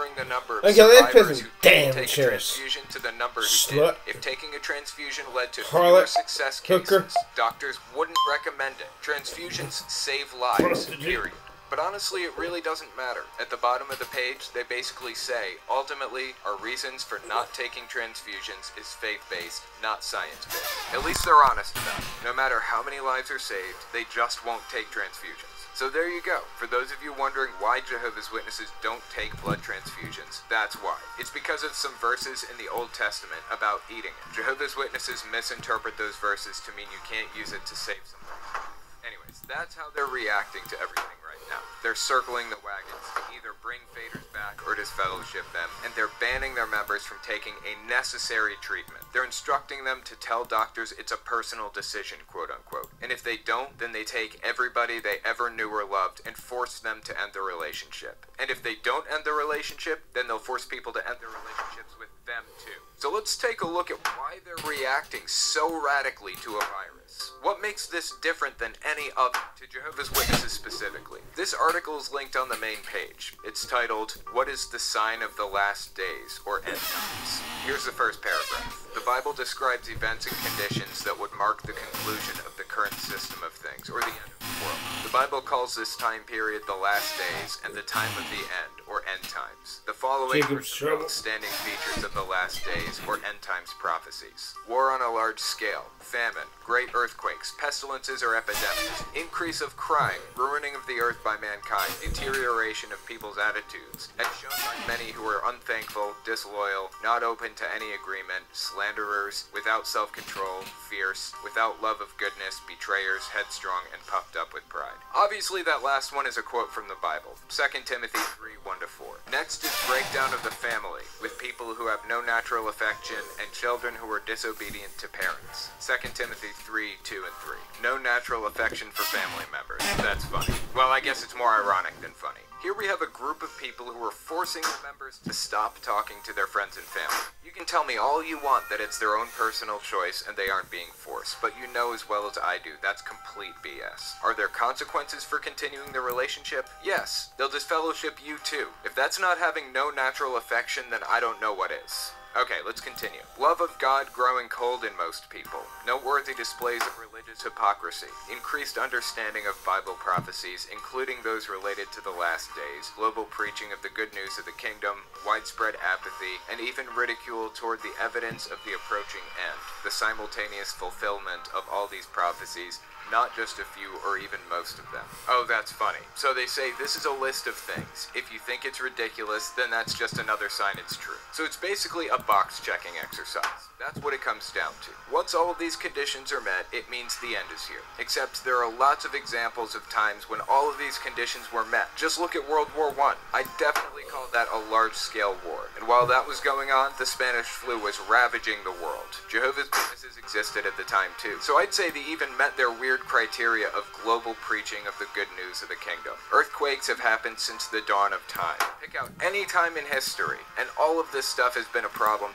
comparing the number of Okay, that survivors person who damn didn't take a serious. transfusion to the number who Slut. did. If taking a transfusion led to Harlot. fewer success Hooker. cases, doctors wouldn't recommend it. Transfusions save lives, Prostitute. period. But honestly, it really doesn't matter. At the bottom of the page, they basically say, ultimately, our reasons for not taking transfusions is faith-based, not science-based. At least they're honest about it. No matter how many lives are saved, they just won't take transfusions. So there you go. For those of you wondering why Jehovah's Witnesses don't take blood transfusions, that's why. It's because of some verses in the Old Testament about eating it. Jehovah's Witnesses misinterpret those verses to mean you can't use it to save someone. Anyways, that's how they're reacting to everything right now. They're circling the wagons to either bring faders back or disfellowship them, and they're banning their members from taking a necessary treatment. They're instructing them to tell doctors it's a personal decision, quote unquote. And if they don't, then they take everybody they ever knew or loved and force them to end the relationship. And if they don't end the relationship, then they'll force people to end their relationships with them too. So let's take a look at why they're reacting so radically to a virus. What makes this different than any other, to Jehovah's Witnesses specifically? This article is linked on the main page. It's titled, "What is the Sign of the Last Days, or End Times?" Here's the first paragraph. The Bible describes events and conditions that would mark the conclusion of the current system of things, or the end of the world. The Bible calls this time period the last days and the time of the end, or end times. The following are some outstanding features of the last days, or end times prophecies. War on a large scale, famine, great earthquakes, pestilences or epidemics, increase of crime, ruining of the earth by mankind, deterioration of people's attitudes, as shown by many who are unthankful, disloyal, not open to any agreement, slanderers, without self-control, fierce, without love of goodness, betrayers, headstrong, and puffed up with pride. Obviously that last one is a quote from the Bible, 2 Timothy 3, 1-4. Next is breakdown of the family, with people who have no natural affection and children who are disobedient to parents. 2 Timothy 3, 2 and 3. No natural affection for family members. That's funny. Well, I guess it's more ironic than funny. Here we have a group of people who are forcing the members to stop talking to their friends and family. You can tell me all you want that it's their own personal choice and they aren't being forced, but you know as well as I do that's complete BS. Are there consequences for continuing the relationship? Yes. They'll disfellowship you too. If that's not having no natural affection, then I don't know what is. Okay, let's continue. Love of God growing cold in most people. Noteworthy displays of religious hypocrisy. Increased understanding of Bible prophecies, including those related to the last days. Global preaching of the good news of the kingdom. Widespread apathy, and even ridicule toward the evidence of the approaching end. The simultaneous fulfillment of all these prophecies, not just a few or even most of them. Oh, that's funny. So they say this is a list of things. If you think it's ridiculous, then that's just another sign it's true. So it's basically a box-checking exercise. That's what it comes down to. Once all of these conditions are met, it means the end is here. Except there are lots of examples of times when all of these conditions were met. Just look at World War I. I definitely call that a large-scale war. And while that was going on, the Spanish flu was ravaging the world. Jehovah's Witnesses existed at the time too. So I'd say they even met their weird criteria of global preaching of the good news of the kingdom. Earthquakes have happened since the dawn of time. Pick out any time in history, and all of this stuff has been a problem.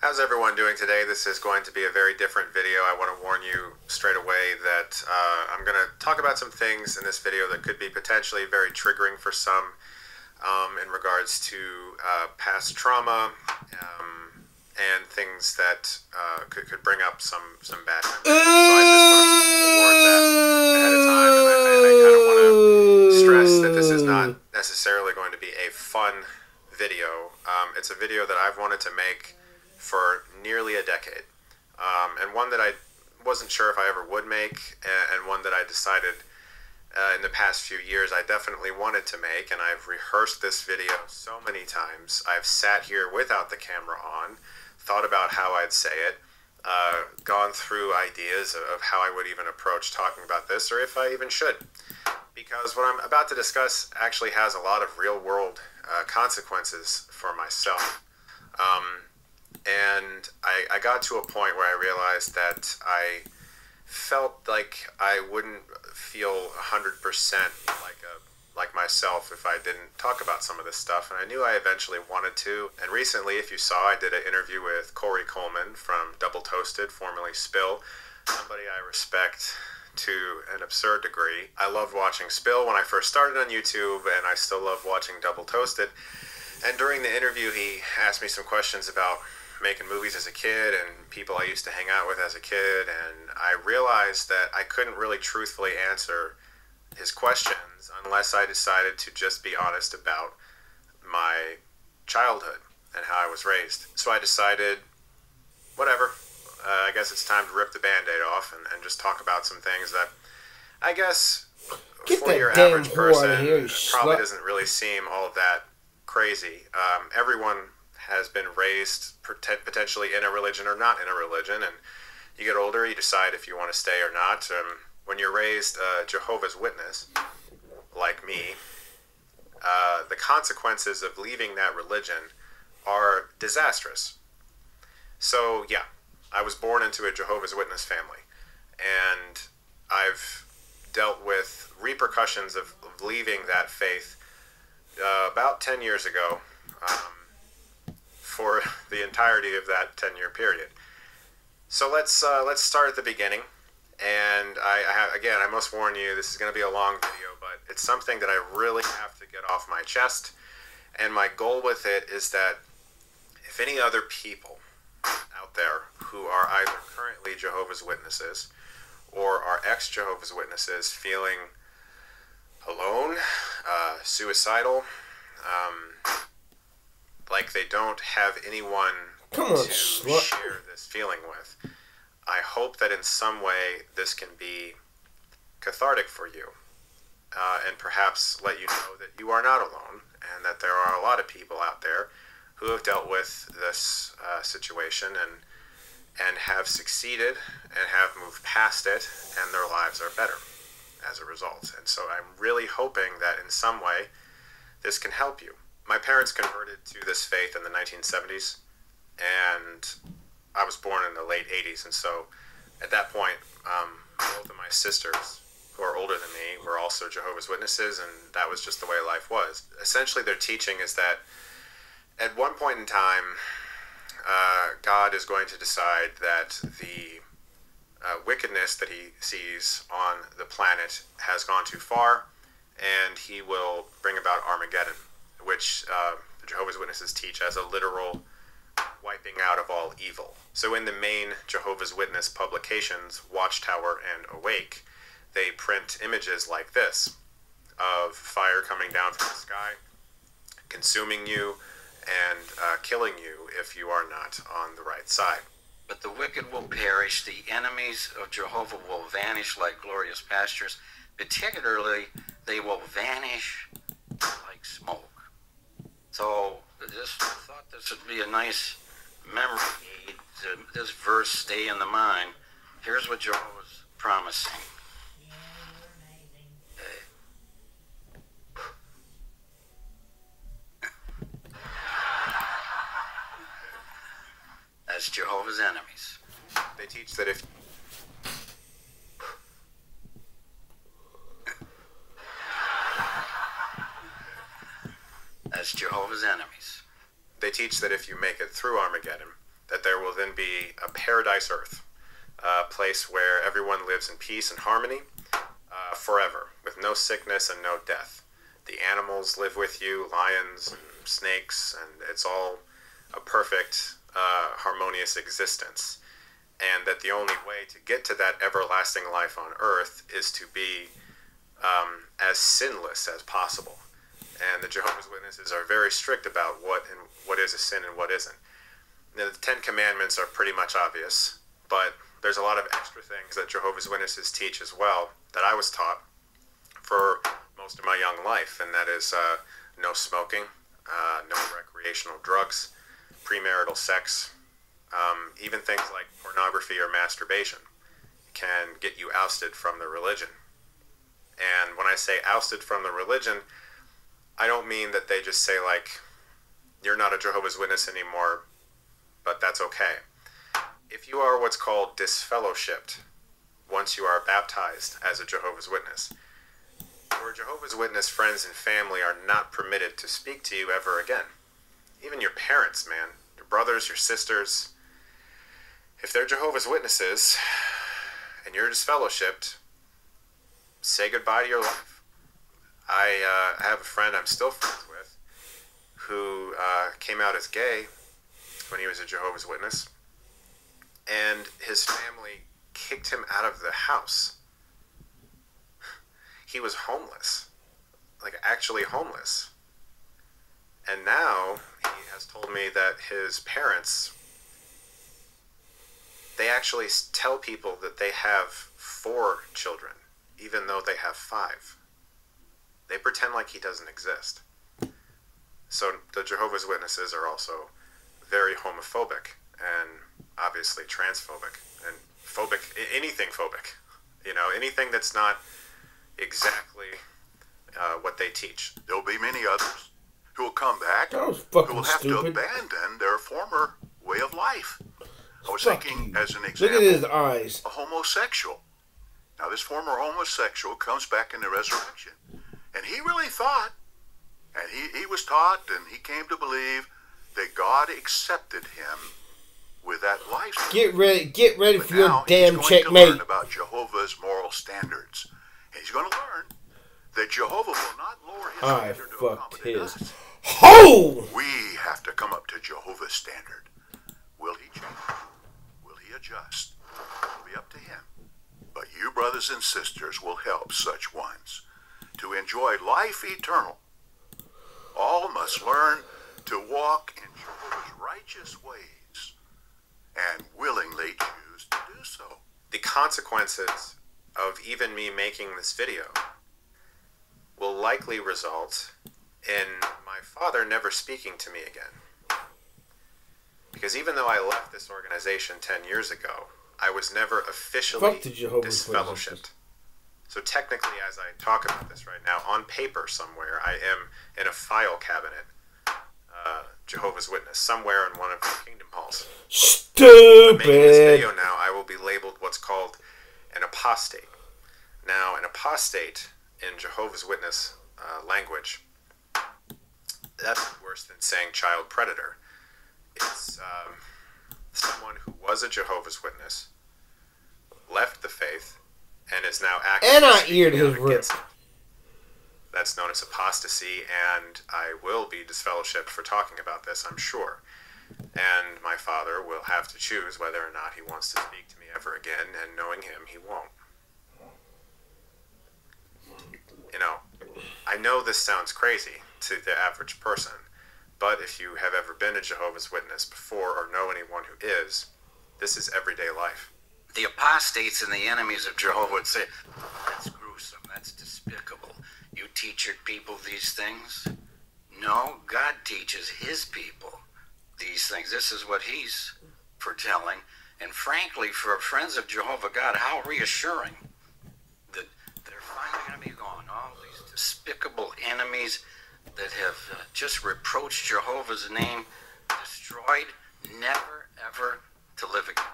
How's everyone doing today? This is going to be a very different video. I want to warn you straight away that I'm going to talk about some things in this video that could be potentially very triggering for some in regards to past trauma and things that could bring up some bad memories. So I just want to warn that ahead of time, and I kind of want to stress that this is not necessarily going to be a fun video. It's a video that I've wanted to make for nearly a decade, and one that I wasn't sure if I ever would make, and one that I decided in the past few years I definitely wanted to make, and I've rehearsed this video so many times. I've sat here without the camera on, thought about how I'd say it, gone through ideas of how I would even approach talking about this, or if I even should, because what I'm about to discuss actually has a lot of real-world consequences for myself. And I got to a point where I realized that I felt like I wouldn't feel 100% like myself if I didn't talk about some of this stuff, and I knew I eventually wanted to. And recently, if you saw, I did an interview with Corey Coleman from Double Toasted, formerly Spill, somebody I respect to an absurd degree. I loved watching Spill when I first started on YouTube, and I still love watching Double Toasted. And during the interview, he asked me some questions about making movies as a kid and people I used to hang out with as a kid, and I realized that I couldn't really truthfully answer his questions unless I decided to just be honest about my childhood and how I was raised. So I decided, whatever, I guess it's time to rip the Band-Aid off and just talk about some things that I guess for your average person probably doesn't really seem all that crazy. Everyone has been raised potentially in a religion or not in a religion, and you get older, you decide if you want to stay or not. When you're raised Jehovah's Witness, like me, the consequences of leaving that religion are disastrous. So yeah, I was born into a Jehovah's Witness family, and I've dealt with repercussions of leaving that faith about 10 years ago, for the entirety of that 10-year period. So let's start at the beginning. And I must warn you, this is going to be a long video, but it's something that I really have to get off my chest. And my goal with it is that if any other people out there who are either currently Jehovah's Witnesses or are ex-Jehovah's Witnesses feeling alone, suicidal, like they don't have anyone to share this feeling with, I hope that in some way this can be cathartic for you, and perhaps let you know that you are not alone, and that there are a lot of people out there who have dealt with this situation and have succeeded and have moved past it, and their lives are better as a result. And so I'm really hoping that in some way this can help you. My parents converted to this faith in the 1970s, and I was born in the late 80s, and so at that point, both of my sisters, who are older than me, were also Jehovah's Witnesses, and that was just the way life was. Essentially, their teaching is that at one point in time, God is going to decide that the wickedness that he sees on the planet has gone too far, and he will bring about Armageddon, which the Jehovah's Witnesses teach as a literal wiping out of all evil. So in the main Jehovah's Witness publications, Watchtower and Awake, they print images like this of fire coming down from the sky, consuming you, and killing you if you are not on the right side. But the wicked will perish, the enemies of Jehovah will vanish like glorious pastures. Particularly, they will vanish like smoke. So, just thought this would be a nice memory aid to this verse stay in the mind. Here's what Jehovah's promising. That's Jehovah's enemies. They teach that if That's Jehovah's enemies. They teach that if you make it through Armageddon, that there will then be a paradise earth, a place where everyone lives in peace and harmony forever, with no sickness and no death. The animals live with you, lions and snakes, and it's all a perfect, harmonious existence. And that the only way to get to that everlasting life on earth is to be as sinless as possible. And the Jehovah's Witnesses are very strict about what is a sin and what isn't. Now, the Ten Commandments are pretty much obvious, but there's a lot of extra things that Jehovah's Witnesses teach as well that I was taught for most of my young life, and that is no smoking, no recreational drugs, premarital sex, even things like pornography or masturbation can get you ousted from the religion. And when I say ousted from the religion, I don't mean that they just say, like, you're not a Jehovah's Witness anymore, but that's okay. If you are what's called disfellowshipped, once you are baptized as a Jehovah's Witness, your Jehovah's Witness friends and family are not permitted to speak to you ever again. Even your parents, man, your brothers, your sisters, if they're Jehovah's Witnesses and you're disfellowshipped, say goodbye to your life. I have a friend I'm still friends with who came out as gay when he was a Jehovah's Witness, and his family kicked him out of the house. He was homeless, like actually homeless. And now he has told me that his parents, they actually tell people that they have 4 children, even though they have 5. They pretend like he doesn't exist. So the Jehovah's Witnesses are also very homophobic and obviously transphobic and phobic, anything phobic. You know, anything that's not exactly what they teach. There'll be many others who will come back, That was who fucking will have to stupid. abandon their former way of life. I was Fuck thinking, you. as an Look example, at his eyes. a homosexual. Now, this former homosexual comes back in the resurrection, and he really thought, and he was taught, and he came to believe that God accepted him with that lifestyle. Get ready But for your now damn he's going to checkmate. learn about Jehovah's moral standards. And he's going to learn that Jehovah will not lower his I standard to fucked accommodate his. us. Ho! We have to come up to Jehovah's standard. Will he change? Will he adjust? It'll be up to him. But you, brothers and sisters, will help such ones to enjoy life eternal. All must learn to walk in Jehovah's righteous ways and willingly choose to do so. The consequences of even me making this video will likely result in my father never speaking to me again. Because even though I left this organization 10 years ago, I was never officially Fuck the Jehovah's disfellowshipped. Witnesses. So technically, as I talk about this right now, on paper somewhere, I am in a file cabinet, Jehovah's Witness, somewhere in one of the Kingdom Halls. Making this Stupid. video now, I will be labeled what's called an apostate. Now, an apostate in Jehovah's Witness language, that's worse than saying child predator. It's someone who was a Jehovah's Witness, left the faith, and is now actively And I speaking eared out his rib. against it. That's known as apostasy, and I will be disfellowshipped for talking about this, I'm sure. And my father will have to choose whether or not he wants to speak to me ever again, and knowing him, he won't. You know, I know this sounds crazy to the average person, but if you have ever been a Jehovah's Witness before or know anyone who is, this is everyday life. The apostates and the enemies of Jehovah would say, that's gruesome, that's despicable. You teach your people these things? No, God teaches his people these things. This is what he's foretelling. And frankly, for friends of Jehovah God, how reassuring that they're finally going to be gone. All these despicable enemies that have just reproached Jehovah's name, destroyed, never, ever to live again.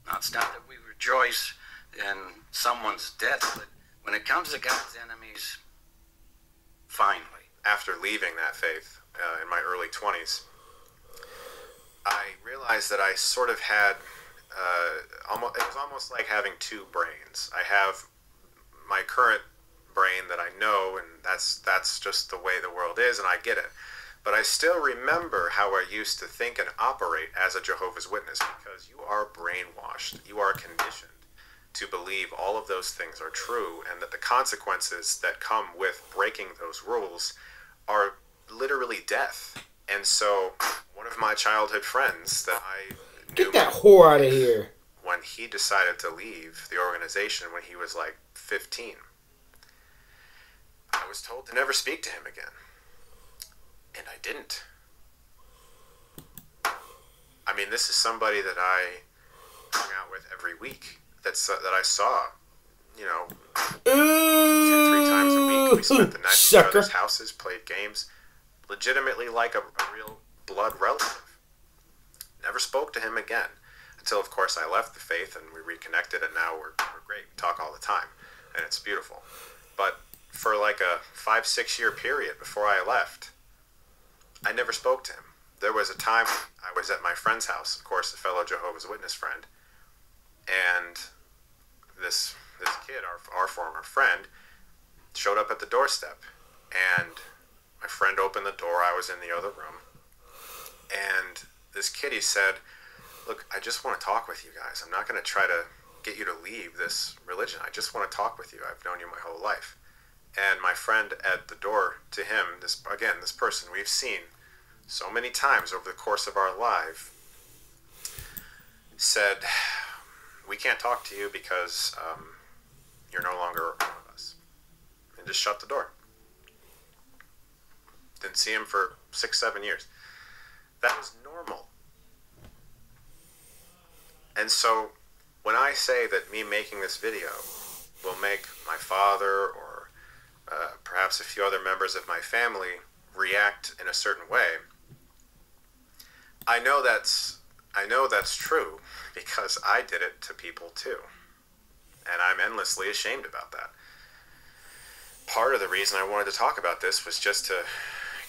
Now, it's not that we rejoice in someone's death, but when it comes to God's enemies, finally. After leaving that faith in my early 20s, I realized that I sort of had, it was almost like having 2 brains. I have my current brain that I know, and that's just the way the world is, and I get it. But I still remember how I used to think and operate as a Jehovah's Witness, because you are brainwashed. You are conditioned to believe all of those things are true, and that the consequences that come with breaking those rules are literally death. And so one of my childhood friends that I knew Get that whore out of here. when he decided to leave the organization when he was like 15, I was told to never speak to him again. And I didn't. I mean, this is somebody that I hung out with every week. That I saw, you know, 2-3 times a week. We spent the night at each Sucker. other's houses, played games, legitimately like a real blood relative. Never spoke to him again until, of course, I left the faith and we reconnected, and now we're great. We talk all the time, and it's beautiful. But for like a 5-6 year period before I left, I never spoke to him. There was a time I was at my friend's house, of course, a fellow Jehovah's Witness friend, and this this kid, our former friend, showed up at the doorstep, and my friend opened the door. I was in the other room, and this kid, he said, "Look, I just want to talk with you guys. I'm not going to try to get you to leave this religion. I just want to talk with you. I've known you my whole life." And my friend at the door to him, this person we've seen so many times over the course of our life, said, "We can't talk to you because you're no longer one of us," and just shut the door. Didn't see him for 6-7 years. That was normal. And so when I say that me making this video will make my father or perhaps a few other members of my family react in a certain way, I know that's true because I did it to people too. And I'm endlessly ashamed about that. Part of the reason I wanted to talk about this was just to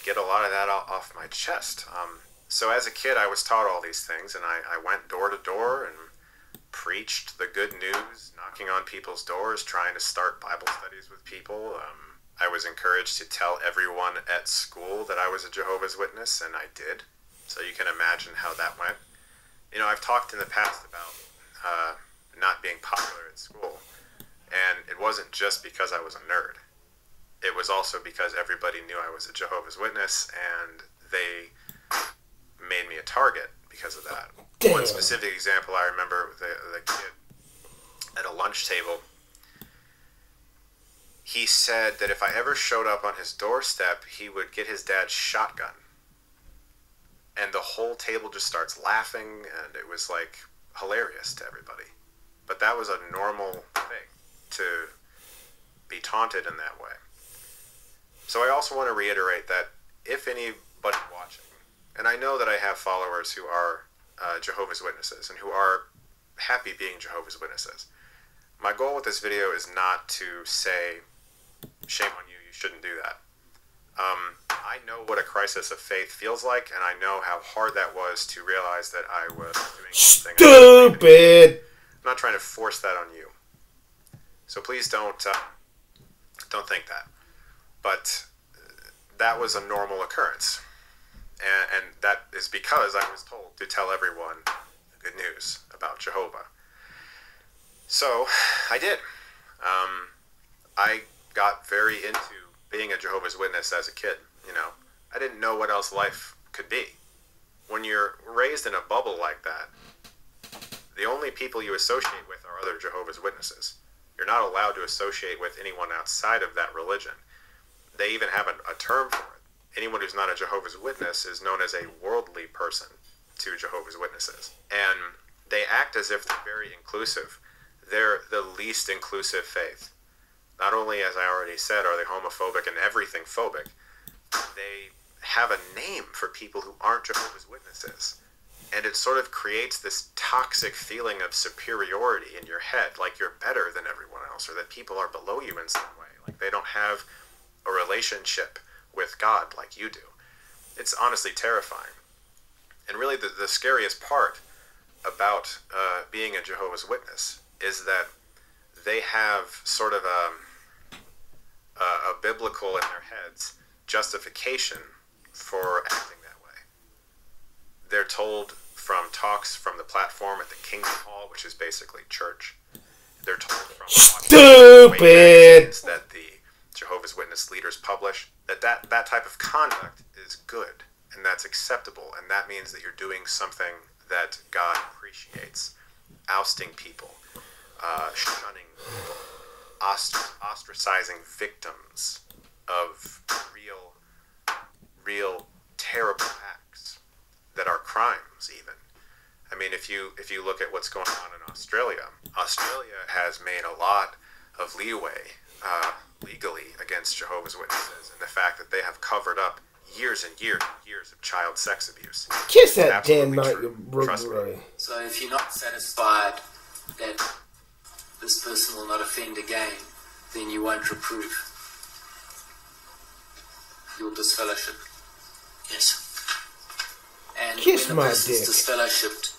get a lot of that off my chest. So as a kid, I was taught all these things, and I went door to door and preached the good news, knocking on people's doors, trying to start Bible studies with people. I was encouraged to tell everyone at school that I was a Jehovah's Witness, and I did. So you can imagine how that went. You know, I've talked in the past about not being popular at school, and it wasn't just because I was a nerd. It was also because everybody knew I was a Jehovah's Witness, and they made me a target because of that. Damn. One specific example I remember, the kid at a lunch table, he said that if I ever showed up on his doorstep, he would get his dad's shotgun. And the whole table just starts laughing, and it was like hilarious to everybody. But that was a normal thing, to be taunted in that way. So I also want to reiterate that if anybody watching, and I know that I have followers who are Jehovah's Witnesses and who are happy being Jehovah's Witnesses, my goal with this video is not to say, shame on you, you shouldn't do that. I know what a crisis of faith feels like, and I know how hard that was to realize that I was doing something stupid. I'm not trying to force that on you. So please don't think that. But that was a normal occurrence. And that is because I was told to tell everyone the good news about Jehovah. So I did. I got very into being a Jehovah's Witness as a kid. You know, I didn't know what else life could be. When you're raised in a bubble like that, the only people you associate with are other Jehovah's Witnesses. You're not allowed to associate with anyone outside of that religion. They even have a term for it. Anyone who's not a Jehovah's Witness is known as a worldly person to Jehovah's Witnesses. And they act as if they're very inclusive. They're the least inclusive faith. Not only, as I already said, are they homophobic and everything phobic, they have a name for people who aren't Jehovah's Witnesses. And it sort of creates this toxic feeling of superiority in your head, like you're better than everyone else, or that people are below you in some way, like they don't have a relationship with God like you do. It's honestly terrifying. And really the scariest part about being a Jehovah's Witness is that they have sort of a biblical in their heads justification for acting that way. They're told from talks from the platform at the Kinston Hall, which is basically church. They're told from Stupid that the Jehovah's Witness leaders publish that type of conduct is good and that's acceptable, and that means that you're doing something that God appreciates. Ousting people, shunning people, ostracizing victims of real terrible acts that are crimes even. I mean, if you look at what's going on in Australia has made a lot of leeway legally against Jehovah's Witnesses, and the fact that they have covered up years and years and years of child sex abuse. Kiss that damn Absolutely night, true. Trust me. So if you're not satisfied that this person will not offend again, then you won't reprove. You'll disfellowship. Yes. And Kiss when the my person's dick. disfellowshipped,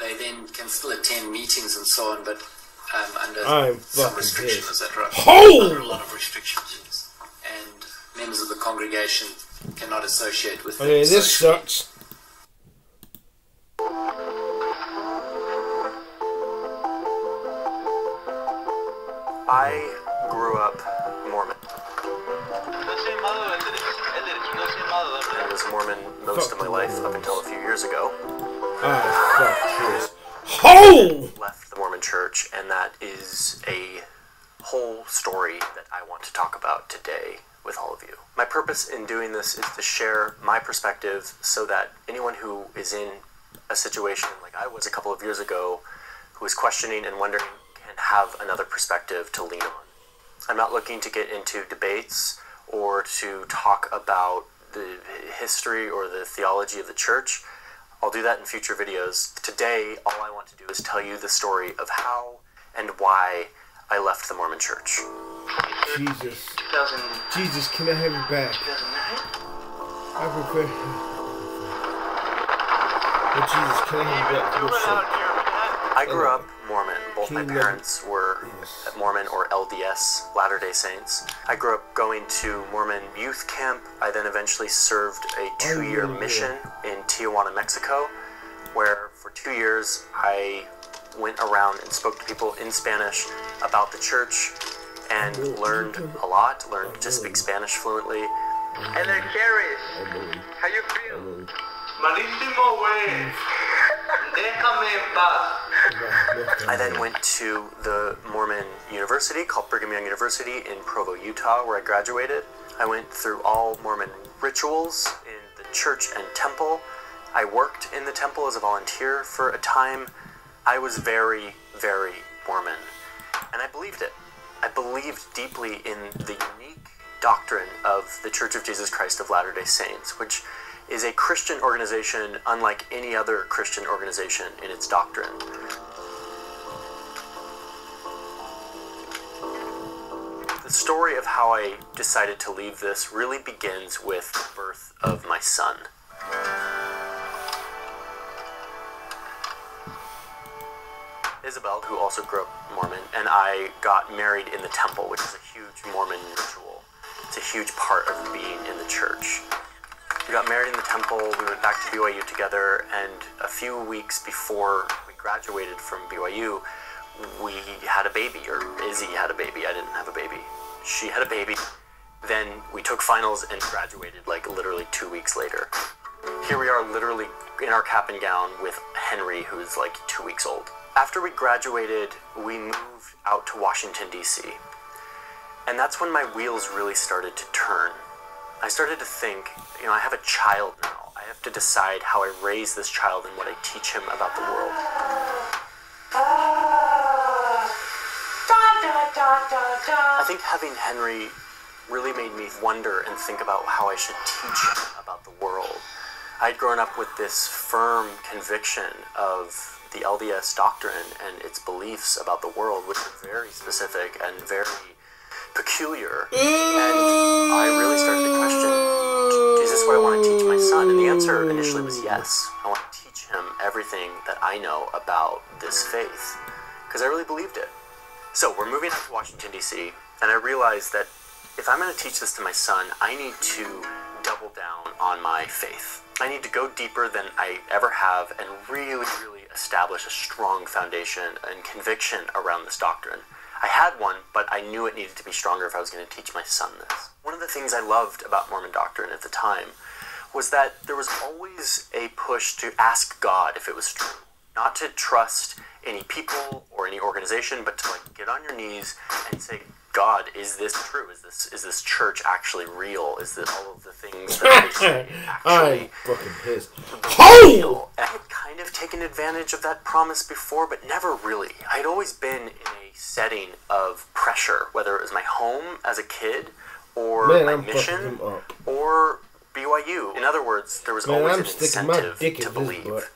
they then can still attend meetings and so on, but under I'm some fucking restrictions, pissed. etc. Oh! Under a lot of restrictions, and members of the congregation cannot associate with them. Okay, this socially. sucks. I grew up Mormon. I was Mormon most of my life up until a few years ago. Ah, fuck this. Oh! Left the Mormon church, and that is a whole story that I want to talk about today with all of you. My purpose in doing this is to share my perspective so that anyone who is in a situation like I was a couple of years ago, who is questioning and wondering, can have another perspective to lean on. I'm not looking to get into debates or to talk about the history or the theology of the church. I'll do that in future videos. Today, all I want to do is tell you the story of how and why I left the Mormon church. Jesus. Jesus, can I have you back? I prefer... Oh, Jesus, can I have you back for your sake? I grew up Mormon. Both my parents were Mormon or LDS, Latter-day Saints. I grew up going to Mormon youth camp. I then eventually served a 2-year mission in Tijuana, Mexico, where for 2 years I went around and spoke to people in Spanish about the church and learned a lot, learned to speak Spanish fluently. Hello, Carrie. How you feel? Malísimo, güey. Déjame en paz. I then went to the Mormon University called Brigham Young University in Provo, Utah, where I graduated. I went through all Mormon rituals in the church and temple. I worked in the temple as a volunteer for a time. I was very, very Mormon, and I believed it. I believed deeply in the unique doctrine of the Church of Jesus Christ of Latter-day Saints, which is a Christian organization unlike any other Christian organization in its doctrine. The story of how I decided to leave this really begins with the birth of my son. Isabel, who also grew up Mormon, and I got married in the temple, which is a huge Mormon ritual. It's a huge part of being in the church. We got married in the temple, we went back to BYU together, and a few weeks before we graduated from BYU, we had a baby, or Izzy had a baby. I didn't have a baby. She had a baby. Then we took finals and graduated like literally 2 weeks later. Here we are literally in our cap and gown with Henry, who's like 2 weeks old. After we graduated, we moved out to Washington, D.C. And that's when my wheels really started to turn. I started to think, you know, I have a child now. I have to decide how I raise this child and what I teach him about the world. I think having Henry really made me wonder and think about how I should teach him about the world. I'd grown up with this firm conviction of the LDS doctrine and its beliefs about the world, which are very specific and very peculiar. And I really started to question, is this what I want to teach my son? And the answer initially was yes. I want to teach him everything that I know about this faith, because I really believed it. So we're moving out to Washington, D.C., and I realized that if I'm going to teach this to my son, I need to double down on my faith. I need to go deeper than I ever have and really, really establish a strong foundation and conviction around this doctrine. I had one, but I knew it needed to be stronger if I was going to teach my son this. One of the things I loved about Mormon doctrine at the time was that there was always a push to ask God if it was true. Not to trust any people or any organization, but to like get on your knees and say, God, is this true? Is this church actually real? Is this all of the things that they say actually fucking pissed. real? I had kind of taken advantage of that promise before, but never really. I'd always been in a setting of pressure, whether it was my home as a kid, or my mission, or BYU. In other words, there was always an incentive to believe.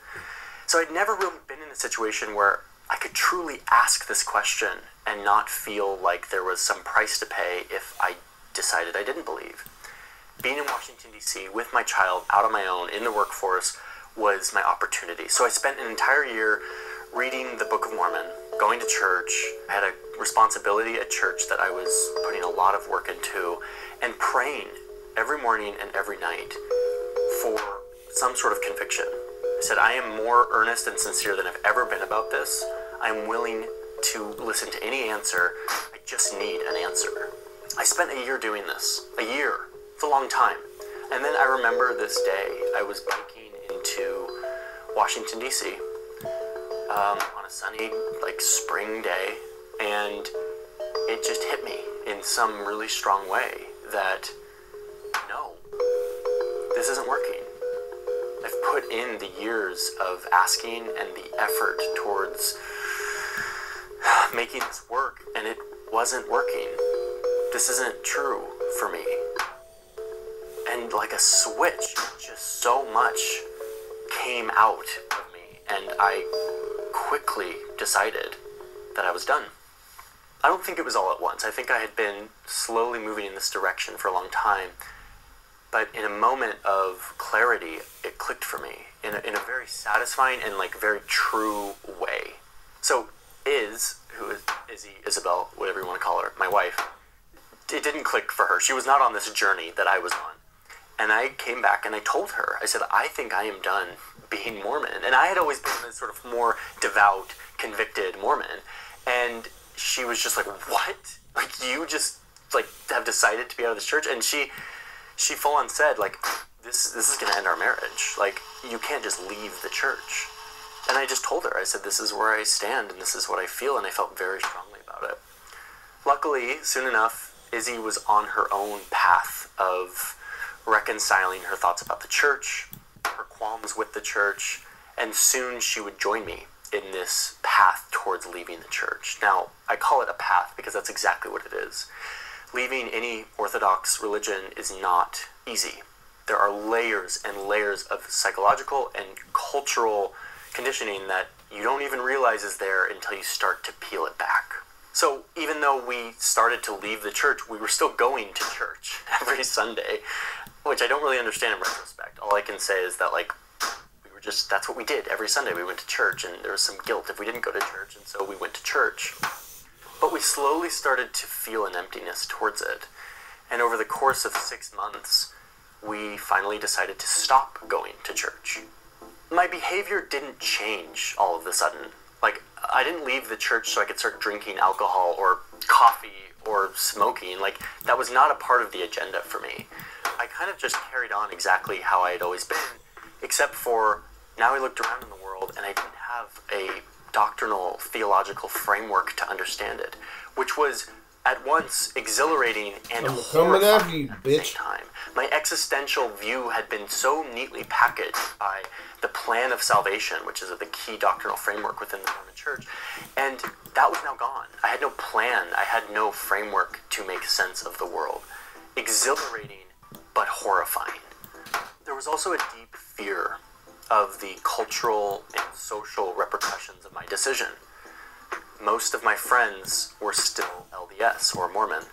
So I'd never really been in a situation where I could truly ask this question and not feel like there was some price to pay if I decided I didn't believe. Being in Washington, D.C. with my child out on my own in the workforce was my opportunity. So I spent an entire year reading the Book of Mormon, going to church. I had a responsibility at church that I was putting a lot of work into, and praying every morning and every night for some sort of conviction. I said, I am more earnest and sincere than I've ever been about this. I'm willing to listen to any answer. I just need an answer. I spent a year doing this. A year. It's a long time. And then I remember this day, I was biking into Washington, D.C. On a sunny, spring day, and it just hit me in some really strong way that, no, this isn't working. I've put in the years of asking and the effort towards making this work, and it wasn't working. This isn't true for me. And like a switch, just so much came out of me, and I quickly decided that I was done. I don't think it was all at once. I think I had been slowly moving in this direction for a long time, but in a moment of clarity, it clicked for me in a very satisfying and very true way. So Isabel, whatever you want to call her, my wife, it didn't click for her. She was not on this journey that I was on. And I came back and I told her, I said, I think I am done being Mormon. And I had always been this sort of more devout, convicted Mormon. And she was just like, what? You just have decided to be out of this church? And she full on said, this is going to end our marriage. You can't just leave the church. And I just told her, I said, this is where I stand and this is what I feel. And I felt very strongly about it. Luckily, soon enough, Izzy was on her own path of reconciling her thoughts about the church, her qualms with the church, and soon she would join me in this path towards leaving the church. Now, I call it a path because that's exactly what it is. Leaving any Orthodox religion is not easy. There are layers and layers of psychological and cultural conditioning that you don't even realize is there until you start to peel it back. So even though we started to leave the church, we were still going to church every Sunday, which I don't really understand in retrospect. All I can say is that that's what we did every Sunday. We went to church, and there was some guilt if we didn't go to church, and so we went to church. But we slowly started to feel an emptiness towards it. And over the course of 6 months, we finally decided to stop going to church. My behavior didn't change all of a sudden. I didn't leave the church so I could start drinking alcohol or coffee or smoking. That was not a part of the agenda for me. I kind of just carried on exactly how I had always been, except for now I looked around in the world and I didn't have a doctrinal, theological framework to understand it, which was at once exhilarating and horrifying at the same time. My existential view had been so neatly packaged by the plan of salvation, which is the key doctrinal framework within the Mormon Church, and that was now gone. I had no plan. I had no framework to make sense of the world. Exhilarating, but horrifying. There was also a deep fear of the cultural and social repercussions of my decision. Most of my friends were still LDS or Mormon,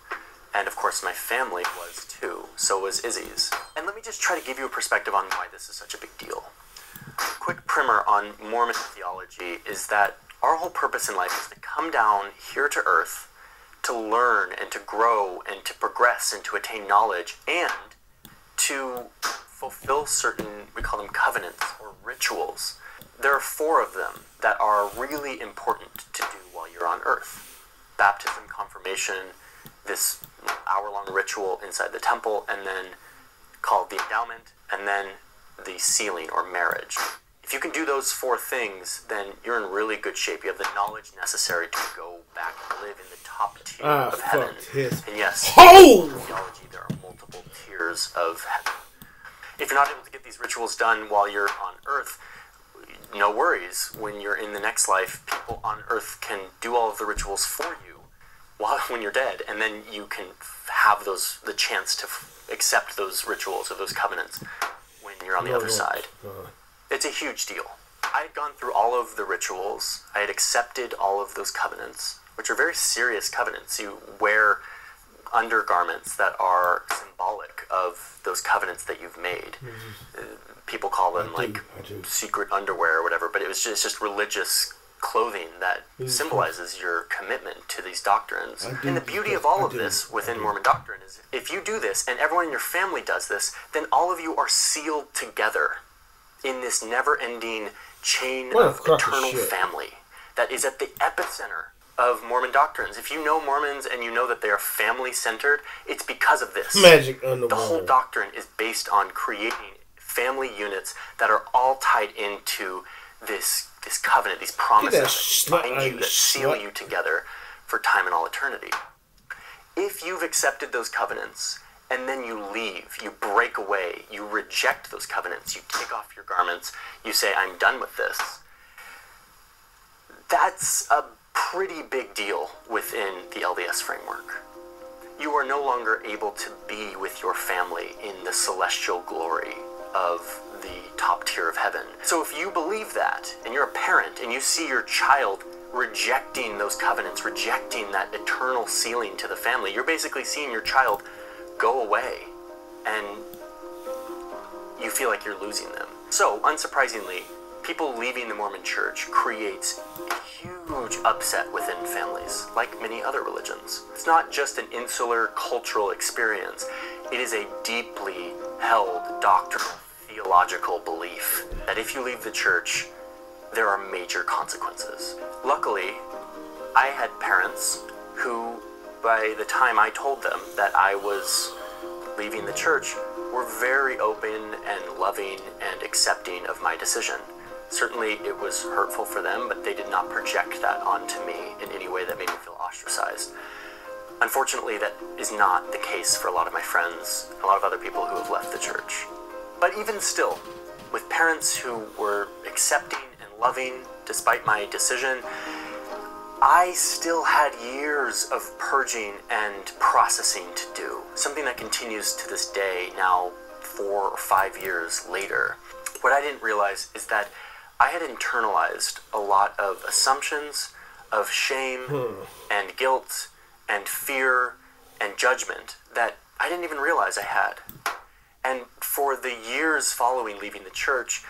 and of course my family was too, so was Izzy's. And let me just try to give you a perspective on why this is such a big deal. Quick primer on Mormon theology is that our whole purpose in life is to come down here to earth, to learn and to grow and to progress and to attain knowledge, and to fulfill certain, we call them covenants or rituals. There are 4 of them that are really important to do while you're on earth. Baptism, confirmation, this hour-long ritual inside the temple, and then called the endowment, and then the sealing or marriage. If you can do those 4 things, then you're in really good shape. You have the knowledge necessary to go back and live in the top tier of heaven. And yes, in theology, there are multiple tiers of heaven. If you're not able to get these rituals done while you're on earth, no worries. When you're in the next life, people on earth can do all of the rituals for you when you're dead, and then you can have the chance to accept those rituals or those covenants when you're on the other side. It's a huge deal. I had gone through all of the rituals. I had accepted all of those covenants, which are very serious covenants. You wear undergarments that are symbolic of those covenants that you've made. People call them secret underwear or whatever, but it's just religious clothing that symbolizes your commitment to these doctrines. And the beauty of all of this within Mormon doctrine is if you do this and everyone in your family does this, then all of you are sealed together in this never-ending chain of eternal family that is at the epicenter of Mormon doctrines. If you know Mormons and you know that they are family-centered, it's because of this. Magic on the wall. The whole doctrine is based on creating family units that are all tied into this covenant, these promises that bind you, that seal you together for time and all eternity. If you've accepted those covenants and then you leave, you break away, you reject those covenants, you take off your garments, you say, I'm done with this, that's a pretty big deal within the LDS framework. You are no longer able to be with your family in the celestial glory of the top tier of heaven. So if you believe that, and you're a parent, and you see your child rejecting those covenants, rejecting that eternal sealing to the family, you're basically seeing your child go away, and you feel like you're losing them. So, unsurprisingly, people leaving the Mormon Church creates a huge upset within families, like many other religions. It's not just an insular cultural experience. It is a deeply held doctrinal, theological belief that if you leave the church, there are major consequences. Luckily, I had parents who, by the time I told them that I was leaving the church, were very open and loving and accepting of my decision. Certainly it was hurtful for them, but they did not project that onto me in any way that made me feel ostracized. Unfortunately, that is not the case for a lot of my friends, a lot of other people who have left the church. But even still, with parents who were accepting and loving despite my decision, I still had years of purging and processing to do. Something that continues to this day, now 4 or 5 years later. What I didn't realize is that I had internalized a lot of assumptions of shame and guilt and fear and judgment that I didn't even realize I had. And for the years following leaving the church,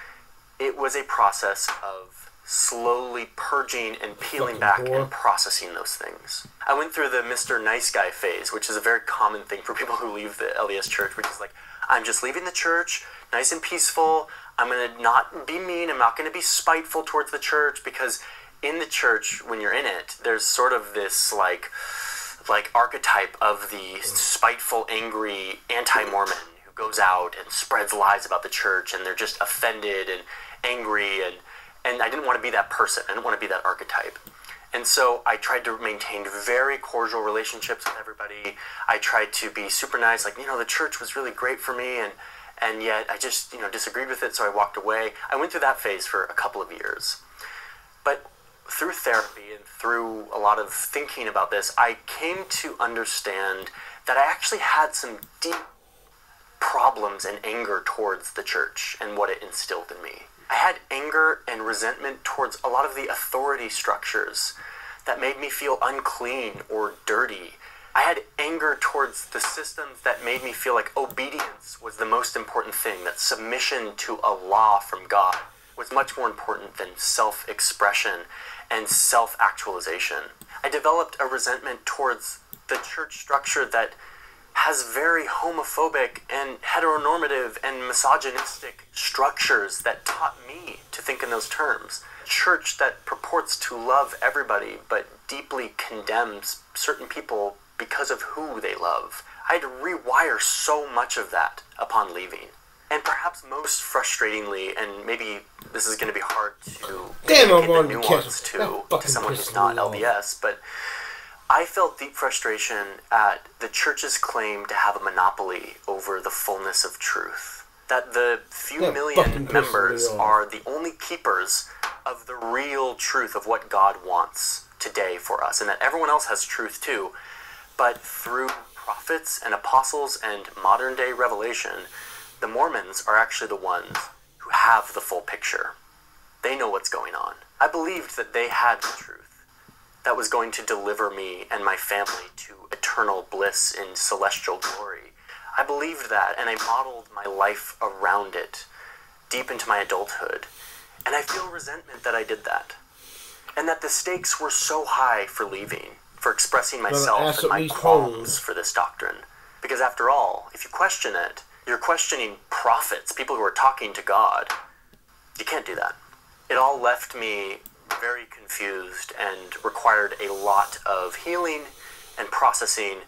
it was a process of slowly purging and peeling back and processing those things. I went through the Mr. Nice Guy phase, which is a very common thing for people who leave the LDS church, which is like, I'm just leaving the church, nice and peaceful, I'm going to not be mean, I'm not going to be spiteful towards the church, because in the church, when you're in it, there's sort of this like archetype of the spiteful, angry, anti-Mormon who goes out and spreads lies about the church, and they're just offended and angry, and I didn't want to be that person. I didn't want to be that archetype. And so I tried to maintain very cordial relationships with everybody. I tried to be super nice, like, the church was really great for me, and yet I just, disagreed with it, so I walked away. I went through that phase for a couple of years. But through therapy and through a lot of thinking about this, I came to understand that I actually had some deep problems and anger towards the church and what it instilled in me. I had anger and resentment towards a lot of the authority structures that made me feel unclean or dirty. I had anger towards the systems that made me feel like obedience was the most important thing, that submission to a law from God was much more important than self-expression and self-actualization. I developed a resentment towards the church structure that has very homophobic and heteronormative and misogynistic structures that taught me to think in those terms. A church that purports to love everybody but deeply condemns certain people because of who they love. I had to rewire so much of that upon leaving. And perhaps most frustratingly, and maybe this is going to be hard to get the nuance to someone who's not LDS, but I felt deep frustration at the church's claim to have a monopoly over the fullness of truth. That the few million members are the only keepers of the real truth of what God wants today for us, and that everyone else has truth too. But through prophets and apostles and modern day revelation, the Mormons are actually the ones who have the full picture. They know what's going on. I believed that they had the truth that was going to deliver me and my family to eternal bliss in celestial glory. I believed that, and I modeled my life around it deep into my adulthood. And I feel resentment that I did that. and that the stakes were so high for leaving, for expressing myself and my qualms for this doctrine. Because after all, if you question it, you're questioning prophets, people who are talking to God. You can't do that. It all left me very confused and required a lot of healing and processing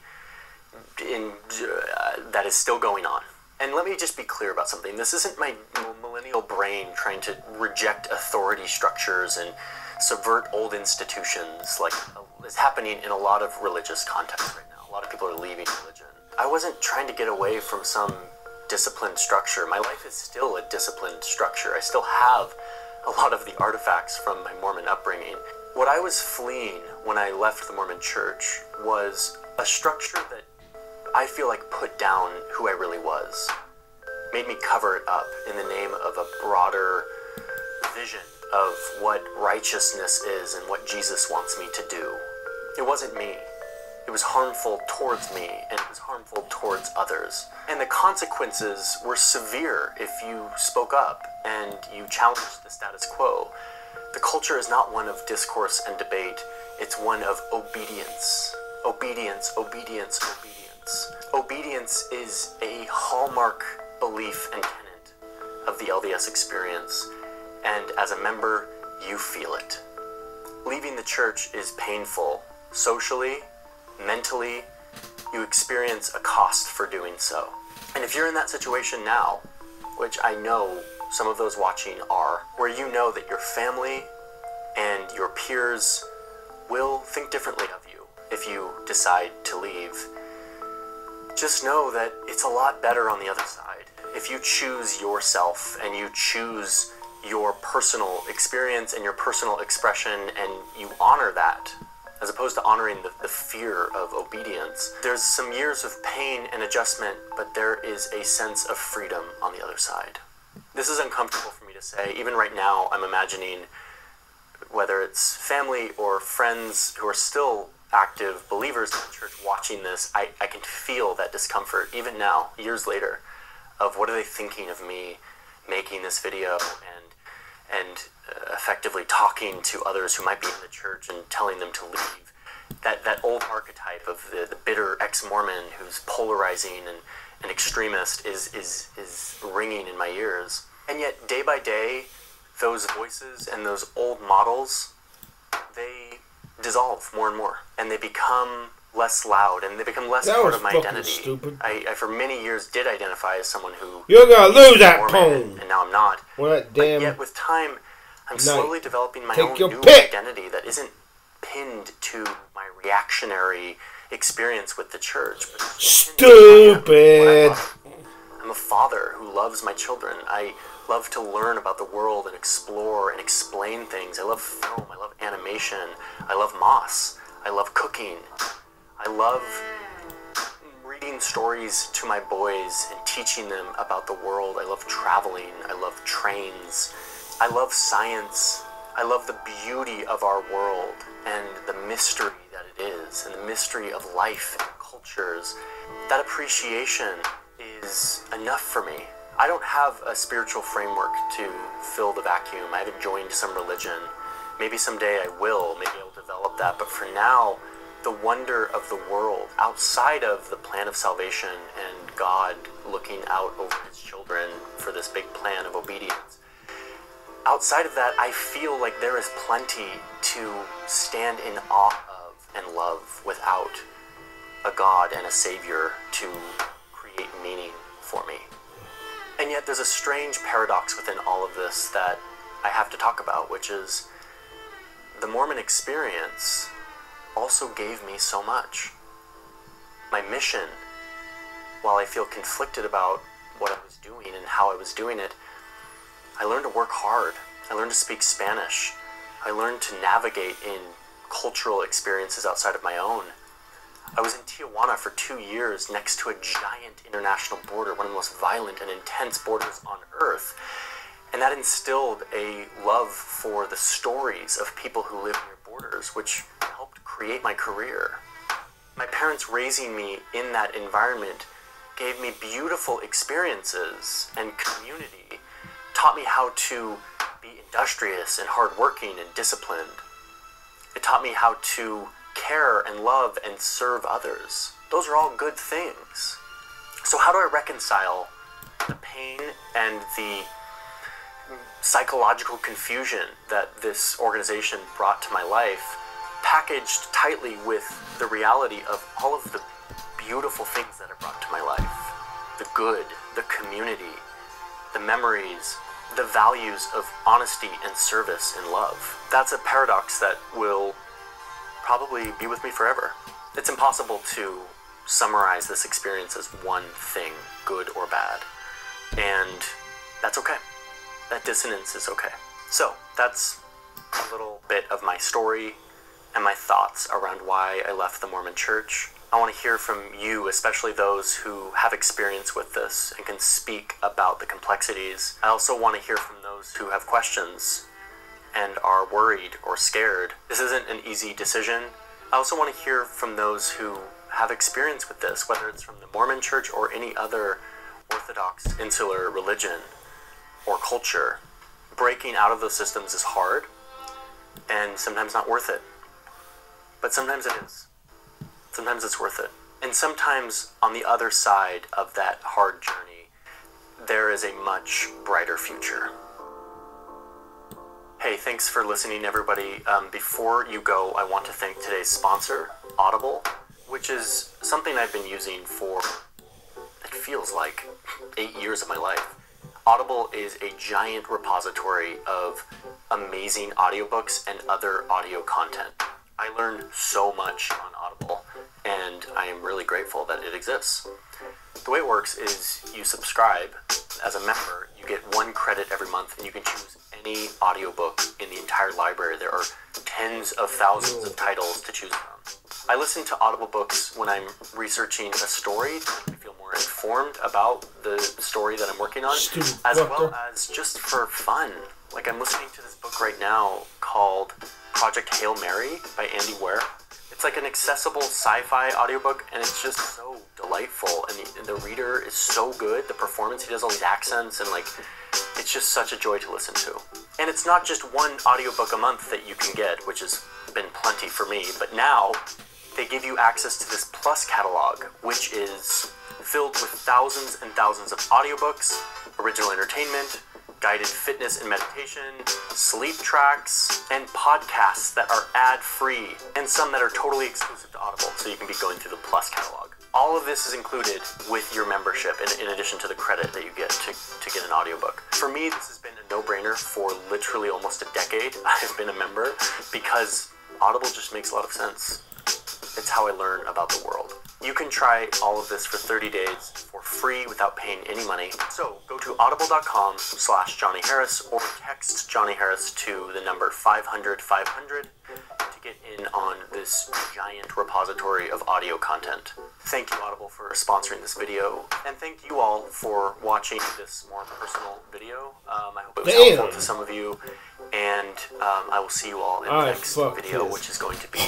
that is still going on. And let me just be clear about something. This isn't my millennial brain trying to reject authority structures and subvert old institutions like is happening in a lot of religious contexts right now. A lot of people are leaving religion. I wasn't trying to get away from some disciplined structure. My life is still a disciplined structure. I still have a lot of the artifacts from my Mormon upbringing. What I was fleeing when I left the Mormon church was a structure that I feel like put down who I really was, made me cover it up in the name of a broader vision of what righteousness is and what Jesus wants me to do. It wasn't me. It was harmful towards me, and it was harmful towards others. And the consequences were severe if you spoke up and you challenged the status quo. The culture is not one of discourse and debate. It's one of obedience. Obedience, obedience, obedience. Obedience is a hallmark belief and tenet of the LDS experience. And as a member, you feel it. Leaving the church is painful. Socially, mentally, you experience a cost for doing so. And if you're in that situation now, which I know some of those watching are, where you know that your family and your peers will think differently of you if you decide to leave, just know that it's a lot better on the other side. If you choose yourself and you choose your personal experience and your personal expression and you honor that, as opposed to honoring the fear of obedience, there's some years of pain and adjustment, but there is a sense of freedom on the other side. This is uncomfortable for me to say. Even right now, I'm imagining whether it's family or friends who are still active believers in the church watching this, I can feel that discomfort, even now, years later, of what are they thinking of me making this video and effectively talking to others who might be in the church and telling them to leave. That old archetype of the bitter ex-Mormon who's polarizing and extremist is ringing in my ears. And yet, day by day, those voices and those old models, they dissolve more and more. And they become less loud, and they become less part of my identity. Stupid. I for many years did identify as someone who... You're gonna lose that tone! And now I'm not. Well, that damn... But yet, with time, I'm slowly developing my own new pick. identity that isn't pinned to my reactionary experience with the church. But Stupid! I'm a father who loves my children. I love to learn about the world and explore and explain things. I love film. I love animation. I love moss. I love cooking. I love reading stories to my boys and teaching them about the world. I love traveling. I love trains. I love science. I love the beauty of our world and the mystery that it is and the mystery of life and cultures. That appreciation is enough for me. I don't have a spiritual framework to fill the vacuum. I haven't joined some religion. Maybe someday I will. Maybe I'll develop that. But for now, the wonder of the world outside of the plan of salvation and God looking out over his children for this big plan of obedience, outside of that, I feel like there is plenty to stand in awe of and love without a God and a Savior to create meaning for me. And yet there's a strange paradox within all of this that I have to talk about, which is the Mormon experience also gave me so much. My mission, while I feel conflicted about what I was doing and how I was doing it, I learned to work hard. I learned to speak Spanish. I learned to navigate in cultural experiences outside of my own. I was in Tijuana for 2 years next to a giant international border, one of the most violent and intense borders on earth. And that instilled a love for the stories of people who live near borders, which helped create my career. My parents raising me in that environment gave me beautiful experiences and community, taught me how to be industrious and hardworking and disciplined. It taught me how to care and love and serve others. Those are all good things. So how do I reconcile the pain and the psychological confusion that this organization brought to my life, packaged tightly with the reality of all of the beautiful things that it brought to my life? The good, the community, the memories, the values of honesty and service and love. That's a paradox that will probably be with me forever. It's impossible to summarize this experience as one thing, good or bad. And that's okay. That dissonance is okay. So that's a little bit of my story and my thoughts around why I left the Mormon Church. I want to hear from you, especially those who have experience with this and can speak about the complexities. I also want to hear from those who have questions and are worried or scared. This isn't an easy decision. I also want to hear from those who have experience with this, whether it's from the Mormon Church or any other Orthodox insular religion or culture. Breaking out of those systems is hard and sometimes not worth it. But sometimes it is. Sometimes it's worth it. And sometimes on the other side of that hard journey, there is a much brighter future. Hey, thanks for listening, everybody. Before you go, I want to thank today's sponsor, Audible, which is something I've been using for, it feels like, 8 years of my life. Audible is a giant repository of amazing audiobooks and other audio content. I learned so much on Audible, and I am really grateful that it exists. The way it works is you subscribe as a member, you get 1 credit every month, and you can choose any audiobook in the entire library. There are tens of thousands of titles to choose from. I listen to Audible books when I'm researching a story to make me feel more informed about the story that I'm working on, as well as just for fun. Like, I'm listening to this book right now called Project Hail Mary by Andy Ware. It's like an accessible sci-fi audiobook, and it's just so delightful, and the reader is so good. The performance, he does all these accents, and like, it's just such a joy to listen to. And it's not just 1 audiobook a month that you can get, which has been plenty for me, but now they give you access to this Plus catalog, which is filled with thousands and thousands of audiobooks, original entertainment, guided fitness and meditation, sleep tracks, and podcasts that are ad-free, and some that are totally exclusive to Audible, so you can be going through the Plus catalog. All of this is included with your membership, in addition to the credit that you get to get an audiobook. For me, this has been a no-brainer for literally almost a decade. I've been a member because Audible just makes a lot of sense. It's how I learn about the world. You can try all of this for 30 days for free without paying any money. So go to audible.com/Johnny Harris or text Johnny Harris to the number 500-500 to get in on this giant repository of audio content. Thank you, Audible, for sponsoring this video, and thank you all for watching this more personal video. I hope it was helpful to some of you, and I will see you all in the next video, which is going to be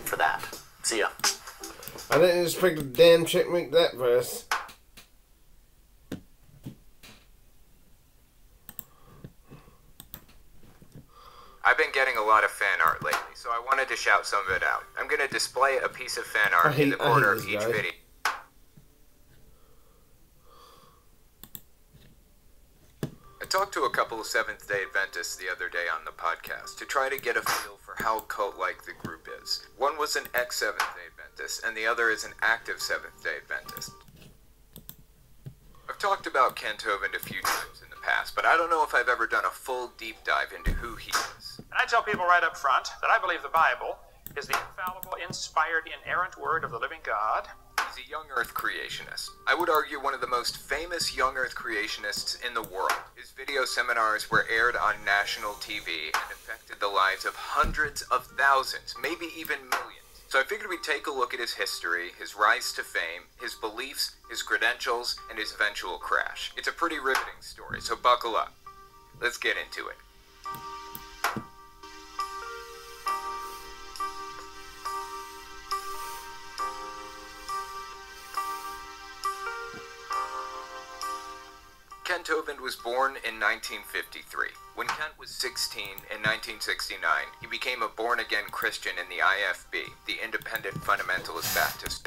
for that. See ya. I didn't expect a damn chick to make that verse. I've been getting a lot of fan art lately, so I wanted to shout some of it out. I'm going to display a piece of fan art in the corner of each video. I talked to a couple of Seventh-day Adventists the other day on the podcast to try to get a feel for how cult-like the group is. One was an ex-Seventh-day Adventist, and the other is an active Seventh-day Adventist. I've talked about Kent Hovind a few times in the past, but I don't know if I've ever done a full deep dive into who he is. And I tell people right up front that I believe the Bible is the infallible, inspired, inerrant word of the living God. He's a young Earth creationist. I would argue one of the most famous young Earth creationists in the world. His video seminars were aired on national TV and affected the lives of hundreds of thousands, maybe even millions. So I figured we'd take a look at his history, his rise to fame, his beliefs, his credentials, and his eventual crash. It's a pretty riveting story, so buckle up. Let's get into it. Kent Hovind was born in 1953. When Kent was 16 in 1969, he became a born-again Christian in the IFB, the Independent Fundamentalist Baptist.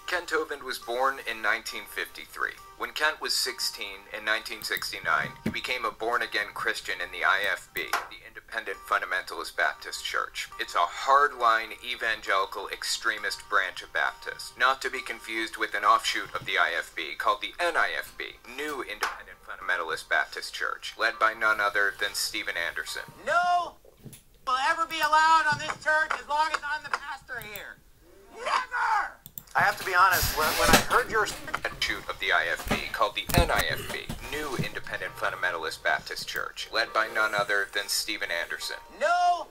Kent Hovind was born in 1953. When Kent was 16 in 1969, he became a born-again Christian in the IFB, the Independent Fundamentalist Baptist Church. It's a hardline evangelical extremist branch of Baptists, not to be confused with an offshoot of the IFB called the NIFB, New Independent Fundamentalist Baptist Church, led by none other than Stephen Anderson. No will ever be allowed on this church as long as I'm the pastor here. Never! I have to be honest, when I heard your shoot of the IFB called the NIFB, New Independent Fundamentalist Baptist Church, led by none other than Stephen Anderson. No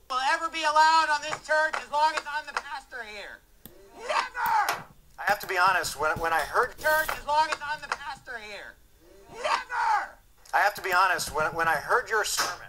will ever be allowed on this church as long as I'm the pastor here. Never! I have to be honest, when I heard church as long as I'm the pastor here. Never! I have to be honest, when I heard your sermon,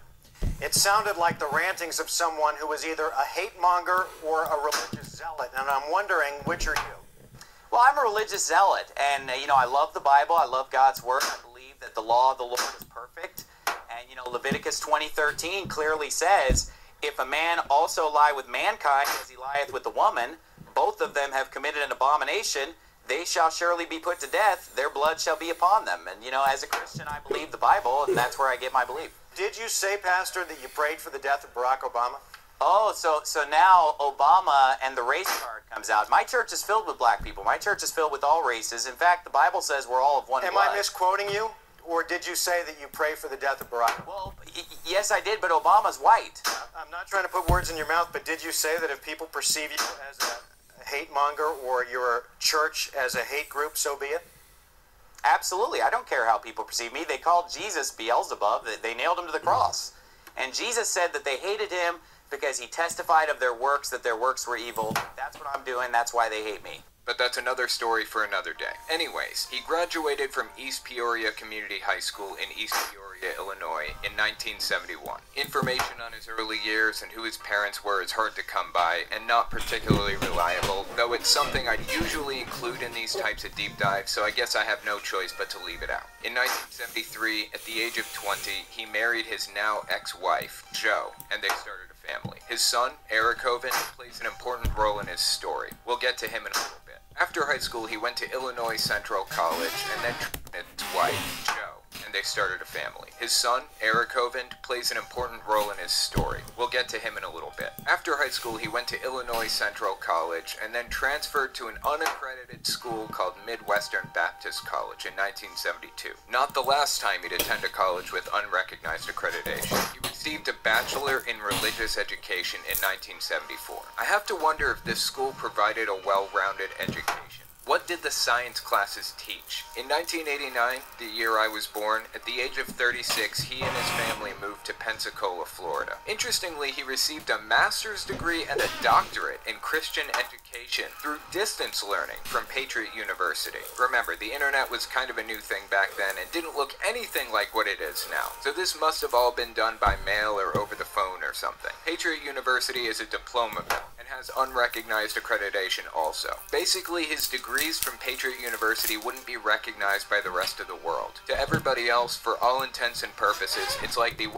it sounded like the rantings of someone who was either a hate monger or a religious zealot, and I'm wondering, which are you? Well, I'm a religious zealot, and, I love the Bible, I love God's Word, I believe that the law of the Lord is perfect, and, Leviticus 20:13 clearly says, if a man also lie with mankind as he lieth with the woman, both of them have committed an abomination, they shall surely be put to death, their blood shall be upon them. And, as a Christian, I believe the Bible, and that's where I get my belief. Did you say, Pastor, that you prayed for the death of Barack Obama? Oh, so now Obama and the race card comes out. My church is filled with black people. My church is filled with all races. In fact, the Bible says we're all of one blood. Am I misquoting you? Or did you say that you pray for the death of Barack? Well, yes, I did, but Obama's white. I'm not trying to put words in your mouth, but did you say that if people perceive you as a hate monger or your church as a hate group, so be it? Absolutely. I don't care how people perceive me. They called Jesus Beelzebub. They nailed him to the cross. And Jesus said that they hated him because he testified of their works, that their works were evil. That's what I'm doing. That's why they hate me. But that's another story for another day. Anyways, he graduated from East Peoria Community High School in East Peoria, Illinois in 1971. Information on his early years and who his parents were is hard to come by and not particularly reliable, though it's something I'd usually include in these types of deep dives, so I guess I have no choice but to leave it out. In 1973, at the age of 20, he married his now ex-wife, Jo, and they started a family. His son, Eric Hovind, plays an important role in his story. We'll get to him in a little bit. After high school, he went to Illinois Central College and then met his wife, Jo, and they started a family. His son, Eric Hovind, plays an important role in his story. We'll get to him in a little bit. After high school, he went to Illinois Central College and then transferred to an unaccredited school called Midwestern Baptist College in 1972. Not the last time he'd attend a college with unrecognized accreditation. He received a Bachelor in Religious Education in 1974. I have to wonder if this school provided a well-rounded education. What did the science classes teach? In 1989, the year I was born, at the age of 36, he and his family moved to Pensacola, Florida. Interestingly, he received a master's degree and a doctorate in Christian education through distance learning from Patriot University. Remember, the internet was kind of a new thing back then and didn't look anything like what it is now. So this must have all been done by mail or over the phone or something. Patriot University is a diploma mill and has unrecognized accreditation also. Basically, his degrees from Patriot University wouldn't be recognized by the rest of the world. To everybody else, for all intents and purposes, it's like the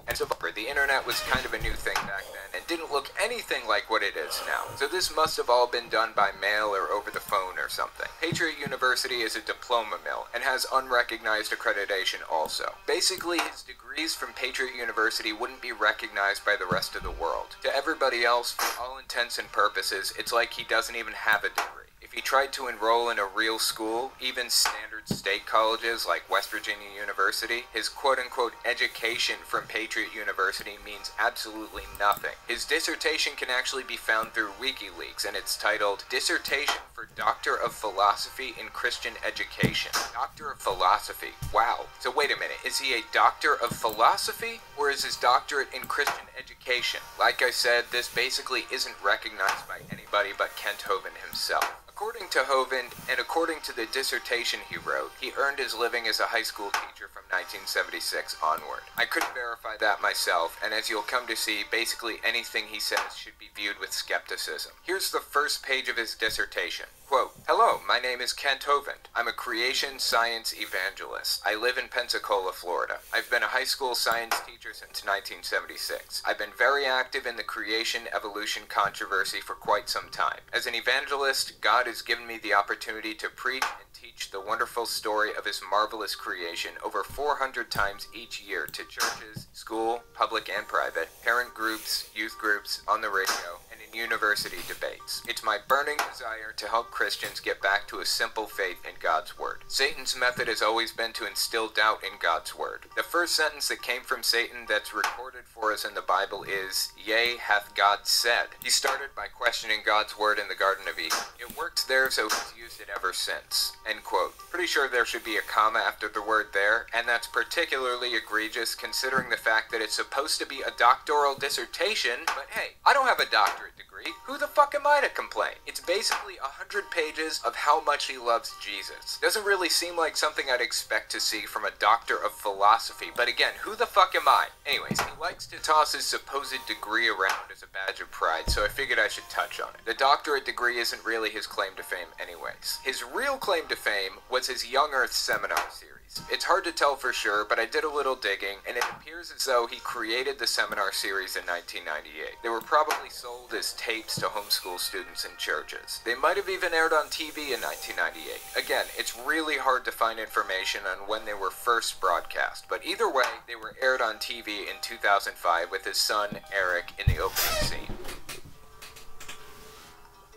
internet was kind of a new thing back then and didn't look anything like what it is now. So this must have all been done by mail or over the phone or something. Patriot University is a diploma mill and has unrecognized accreditation also. Basically, his degrees from Patriot University wouldn't be recognized by the rest of the world. To everybody else, for all intents and purposes, it's like he doesn't even have a degree. If he tried to enroll in a real school, even standard state colleges like West Virginia University, his quote-unquote education from Patriot University means absolutely nothing. His dissertation can actually be found through WikiLeaks, and it's titled Dissertation for Doctor of Philosophy in Christian Education. Doctor of Philosophy. Wow. So wait a minute, is he a doctor of philosophy, or is his doctorate in Christian education? Like I said, this basically isn't recognized by anyone. anybody but Kent Hovind himself. According to Hovind, and according to the dissertation he wrote, he earned his living as a high school teacher from 1976 onward. I couldn't verify that myself, and as you'll come to see, basically anything he says should be viewed with skepticism. Here's the first page of his dissertation. Quote, "Hello, my name is Kent Hovind. I'm a creation science evangelist. I live in Pensacola, Florida. I've been a high school science teacher since 1976. I've been very active in the creation evolution controversy for quite some time. As an evangelist, God has given me the opportunity to preach and teach the wonderful story of his marvelous creation over 400 times each year to churches, school, public and private, parent groups, youth groups, on the radio, and in university debates. It's my burning desire to help Christians get back to a simple faith in God's word. Satan's method has always been to instill doubt in God's word. The first sentence that came from Satan that's recorded for us in the Bible is, 'Yea, hath God said.' He started by questioning God's word in the Garden of Eden. It worked there, so he's used it ever since." End quote. Pretty sure there should be a comma after the word there, and that's particularly egregious considering the fact that it's supposed to be a doctoral dissertation, but hey, I don't have a doctorate degree. Who the fuck am I to complain? It's basically 100 pages of how much he loves Jesus. Doesn't really seem like something I'd expect to see from a doctor of philosophy, but again, who the fuck am I? Anyways, he likes to toss his supposed degree around as a badge of pride, so I figured I should touch on it. The doctorate degree isn't really his claim to fame anyways. His real claim to fame was his Young Earth seminar series. It's hard to tell for sure, but I did a little digging, and it appears as though he created the seminar series in 1998. They were probably sold as tapes to homeschool students in churches. They might have even aired on TV in 1998. Again, it's really hard to find information on when they were first broadcast, but either way, they were aired on TV in 2005 with his son, Eric, in the opening scene.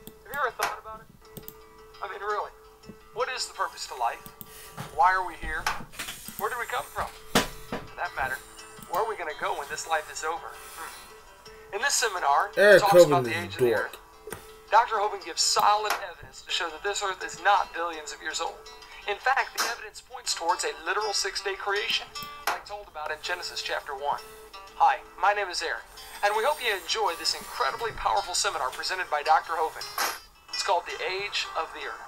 Have you ever thought about it? I mean, really, what is the purpose to life? Why are we here? Where did we come from? For that matter, where are we going to go when this life is over? In this seminar, he talks about the age of the Earth. Dr. Hovind gives solid evidence to show that this Earth is not billions of years old. In fact, the evidence points towards a literal 6-day creation, like told about in Genesis chapter 1. Hi, my name is Aaron, and we hope you enjoy this incredibly powerful seminar presented by Dr. Hovind. It's called The Age of the Earth.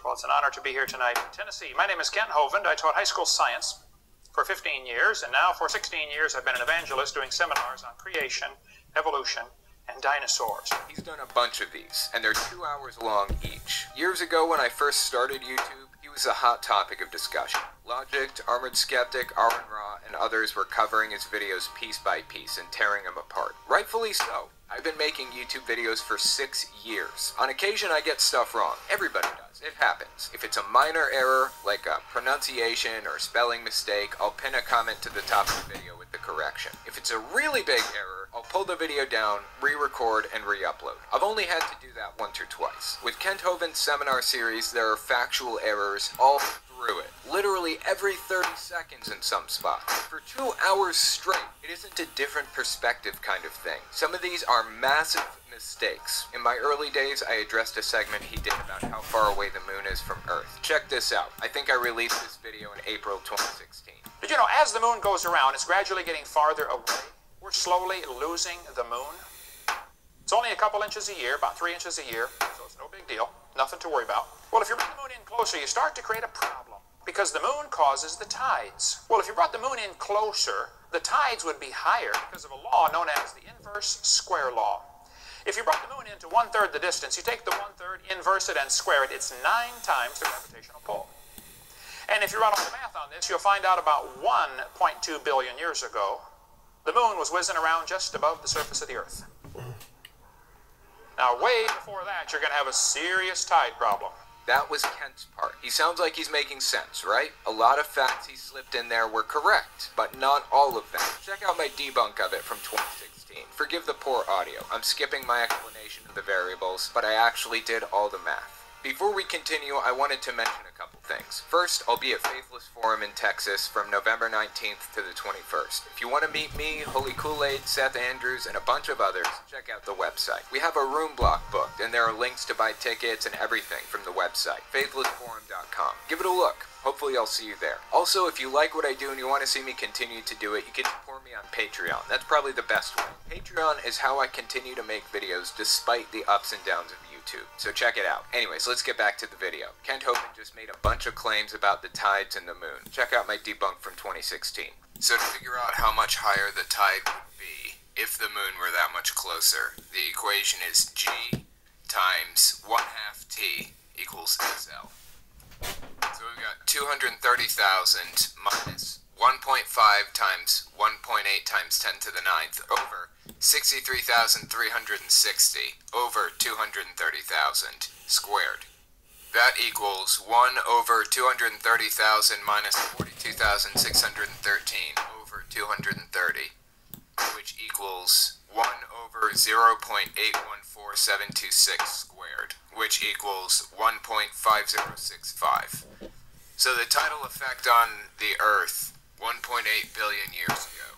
Well, it's an honor to be here tonight in Tennessee. My name is Kent Hovind. I taught high school science for 15 years, and now for 16 years I've been an evangelist doing seminars on creation, evolution, and dinosaurs. He's done a bunch of these, and they're 2 hours long each. Years ago when I first started YouTube, he was a hot topic of discussion. Logic, Armored Skeptic, Aaron Ra, and others were covering his videos piece by piece and tearing them apart. Rightfully so. I've been making YouTube videos for 6 years. On occasion I get stuff wrong. Everybody does. It happens. If it's a minor error, like a pronunciation or spelling mistake, I'll pin a comment to the top of the video with the correction. If it's a really big error, I'll pull the video down, re-record, and re-upload. I've only had to do that once or twice. With Kent Hovind's seminar series, there are factual errors all through it. Literally every 30 seconds in some spots. For 2 hours straight, it isn't a different perspective kind of thing. Some of these are massive mistakes. In my early days, I addressed a segment he did about how far away the moon is from Earth. Check this out. I think I released this video in April 2016. But you know, as the moon goes around, it's gradually getting farther away. We're slowly losing the moon. It's only a couple inches a year, about 3 inches a year, so it's no big deal. Nothing to worry about. Well, if you bring the moon in closer, you start to create a problem, because the moon causes the tides. Well, if you brought the moon in closer, the tides would be higher because of a law known as the inverse square law. If you brought the moon into 1/3 the distance, you take the 1/3, inverse it, and square it. It's 9 times the gravitational pull. And if you run all the math on this, you'll find out about 1.2 billion years ago, the moon was whizzing around just above the surface of the Earth. Now, way before that, you're going to have a serious tide problem. That was Kent's part. He sounds like he's making sense, right? A lot of facts he slipped in there were correct, but not all of them. Check out my debunk of it from 2016. Forgive the poor audio. I'm skipping my explanation of the variables, but I actually did all the math. Before we continue, I wanted to mention a couple things. First, I'll be at Faithless Forum in Texas from November 19th to the 21st. If you want to meet me, Holy Kool-Aid, Seth Andrews, and a bunch of others, check out the website. We have a room block booked, and there are links to buy tickets and everything from the website, faithlessforum.com. Give it a look. Hopefully I'll see you there. Also, if you like what I do and you want to see me continue to do it, you can support me on Patreon. That's probably the best way. Patreon is how I continue to make videos despite the ups and downs of YouTube. So check it out. Anyways, let's get back to the video. Kent Hovind just made a bunch of claims about the tides and the moon. Check out my debunk from 2016. So to figure out how much higher the tide would be if the moon were that much closer, the equation is G times 1/2 T equals SL. So we've got 230,000 minus 1.5 times 1.8 times 10 to the 9th over 63,360 over 230,000 squared. That equals 1 over 230,000 minus 42,613 over 230, which equals 1 over 0.814726 squared, which equals 1.5065. So the tidal effect on the Earth 1.8 billion years ago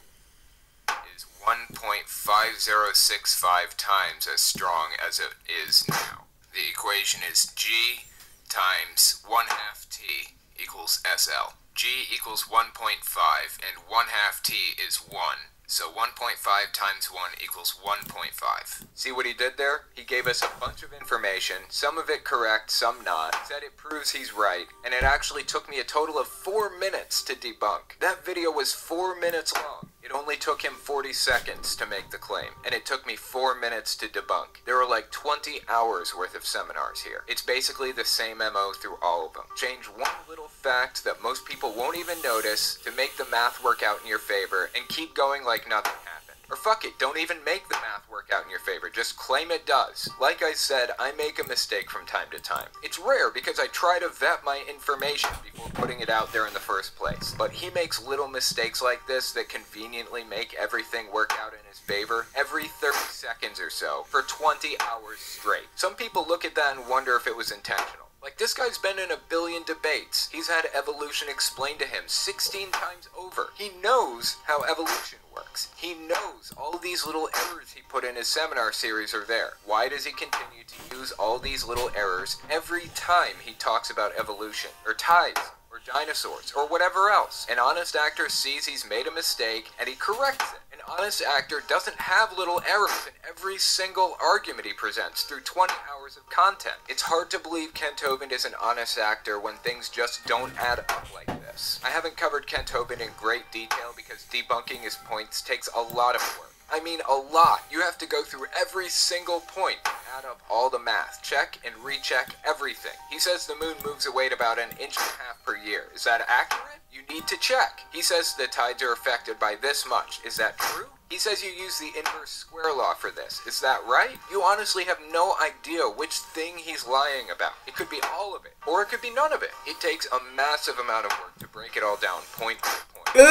is 1.5065 times as strong as it is now. The equation is G times 1/2 T equals SL. G equals 1.5 and 1/2 T is 1. So 1.5 times 1 equals 1.5. See what he did there? He gave us a bunch of information, some of it correct, some not, said it proves he's right, and it actually took me a total of 4 minutes to debunk. That video was 4 minutes long. It only took him 40 seconds to make the claim, and it took me 4 minutes to debunk. There were like 20 hours worth of seminars here. It's basically the same MO through all of them. Change one little fact that most people won't even notice to make the math work out in your favor, and keep going like nothing happened. Or fuck it, don't even make the math work out in your favor, just claim it does. Like I said, I make a mistake from time to time. It's rare because I try to vet my information before putting it out there in the first place. But he makes little mistakes like this that conveniently make everything work out in his favor every 30 seconds or so for 20 hours straight. Some people look at that and wonder if it was intentional. Like, this guy's been in a billion debates. He's had evolution explained to him 16 times over. He knows how evolution works. He knows all these little errors he put in his seminar series are there. Why does he continue to use all these little errors every time he talks about evolution, or tides, or dinosaurs, or whatever else? An honest actor sees he's made a mistake, and he corrects it. An honest actor doesn't have little errors in every single argument he presents through 20 hours of content. It's hard to believe Kent Hovind is an honest actor when things just don't add up like this. I haven't covered Kent Hovind in great detail because debunking his points takes a lot of work. I mean a lot. You have to go through every single point, add up all the math, check and recheck everything. He says the moon moves away at about 1.5 inches per year. Is that accurate? You need to check. He says the tides are affected by this much. Is that true? He says you use the inverse square law for this. Is that right? You honestly have no idea which thing he's lying about. It could be all of it, or it could be none of it. It takes a massive amount of work to break it all down point by point. Does a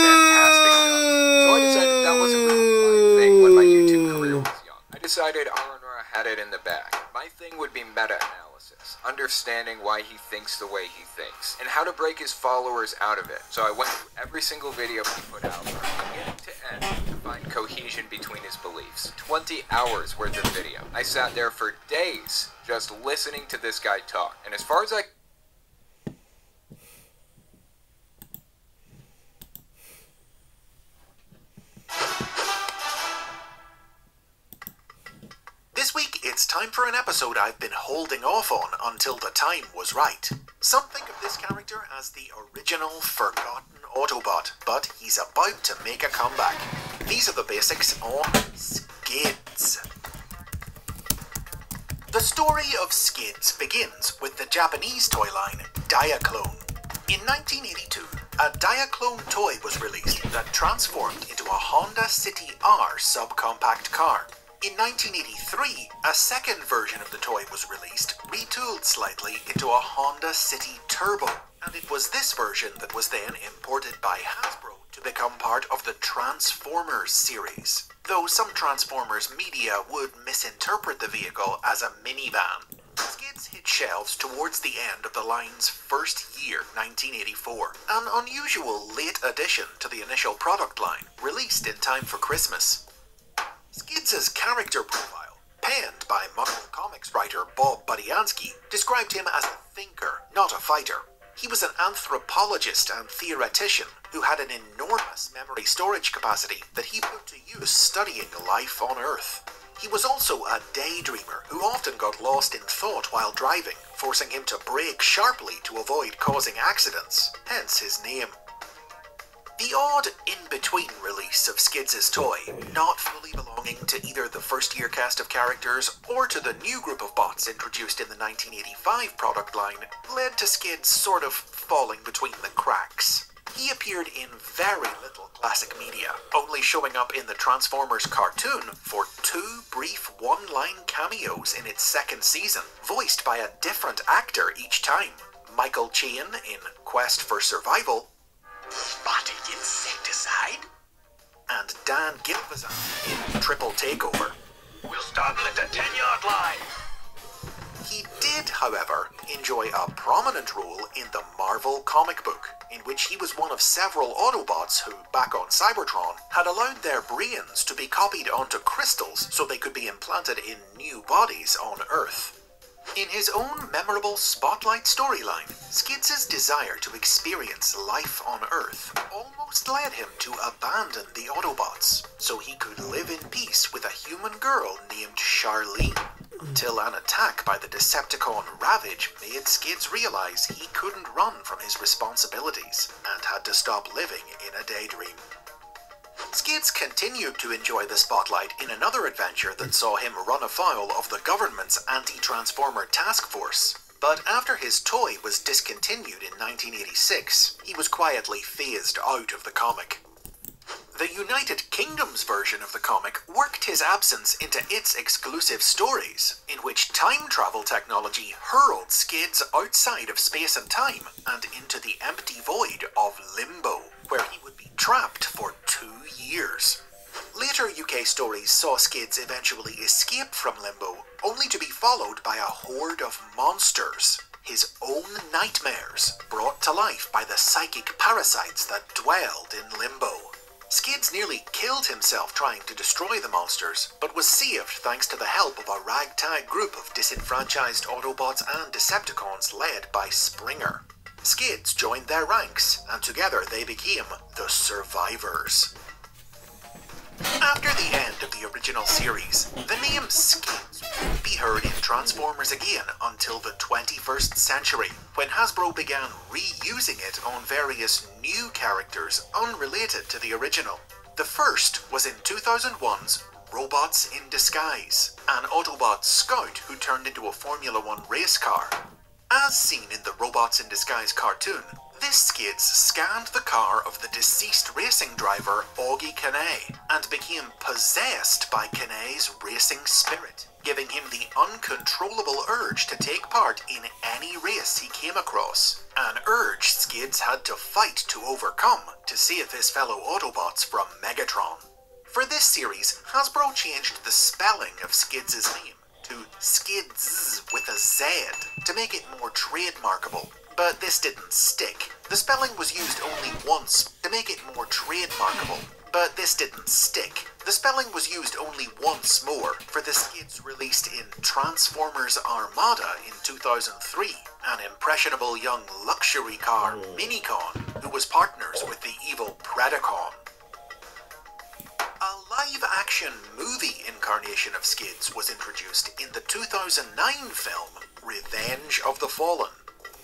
fantastic job. So I decided that wasn't really my thing when my YouTube career was young. I decided Aronra had it in the bag. My thing would be meta-analysis, understanding why he thinks the way he thinks, and how to break his followers out of it. So I went through every single video he put out, from beginning to end, to find cohesion between his beliefs. 20 hours worth of video. I sat there for days just listening to this guy talk, and as far as I This week, it's time for an episode I've been holding off on until the time was right. Some think of this character as the original forgotten Autobot, but he's about to make a comeback. These are the basics on Skids. The story of Skids begins with the Japanese toy line Diaclone. In 1982, a Diaclone toy was released that transformed into a Honda City R subcompact car. In 1983, a second version of the toy was released, retooled slightly into a Honda City Turbo, and it was this version that was then imported by Hasbro to become part of the Transformers series, though some Transformers media would misinterpret the vehicle as a minivan. Skids hit shelves towards the end of the line's first year, 1984, an unusual late addition to the initial product line, released in time for Christmas. Skids' character profile, penned by Marvel Comics writer Bob Budiansky, described him as a thinker, not a fighter. He was an anthropologist and theoretician who had an enormous memory storage capacity that he put to use studying life on Earth. He was also a daydreamer who often got lost in thought while driving, forcing him to brake sharply to avoid causing accidents, hence his name. The odd in-between release of Skids' toy, not fully belonging to either the first-year cast of characters or to the new group of bots introduced in the 1985 product line, led to Skids sort of falling between the cracks. He appeared in very little classic media, only showing up in the Transformers cartoon for 2 brief one-line cameos in its second season, voiced by a different actor each time. Michael Chien in Quest for Survival, Spotted insecticide? And Dan Gilvezan in Triple Takeover. We'll start them at the 10-yard line. He did, however, enjoy a prominent role in the Marvel comic book, in which he was one of several Autobots who, back on Cybertron, had allowed their brains to be copied onto crystals so they could be implanted in new bodies on Earth. In his own memorable Spotlight storyline, Skids' desire to experience life on Earth almost led him to abandon the Autobots, so he could live in peace with a human girl named Charlene, until an attack by the Decepticon Ravage made Skids realize he couldn't run from his responsibilities and had to stop living in a daydream. Skids continued to enjoy the spotlight in another adventure that saw him run afoul of the government's anti-Transformer task force. But after his toy was discontinued in 1986, he was quietly phased out of the comic. The United Kingdom's version of the comic worked his absence into its exclusive stories, in which time travel technology hurled Skids outside of space and time and into the empty void of Limbo, where he would be trapped for 2 years. Later UK stories saw Skids eventually escape from Limbo, only to be followed by a horde of monsters, his own nightmares, brought to life by the psychic parasites that dwelled in Limbo. Skids nearly killed himself trying to destroy the monsters, but was saved thanks to the help of a ragtag group of disenfranchised Autobots and Decepticons led by Springer. Skids joined their ranks, and together they became the Survivors. After the end of the original series, the name Skids won't be heard in Transformers again until the 21st century, when Hasbro began reusing it on various new characters unrelated to the original. The first was in 2001's Robots in Disguise, an Autobot scout who turned into a Formula One race car. As seen in the Robots in Disguise cartoon, this Skids scanned the car of the deceased racing driver Augie Canay and became possessed by Canay's racing spirit, giving him the uncontrollable urge to take part in any race he came across, an urge Skids had to fight to overcome to save his fellow Autobots from Megatron. For this series, Hasbro changed the spelling of Skids' name to Skids with a Z to make it more trademarkable. But this didn't stick. The spelling was used only once to make it more trademarkable. But this didn't stick. The spelling was used only once more for the Skids released in Transformers Armada in 2003, an impressionable young luxury car Minicon who was partners with the evil Predacon. A live-action movie incarnation of Skids was introduced in the 2009 film Revenge of the Fallen.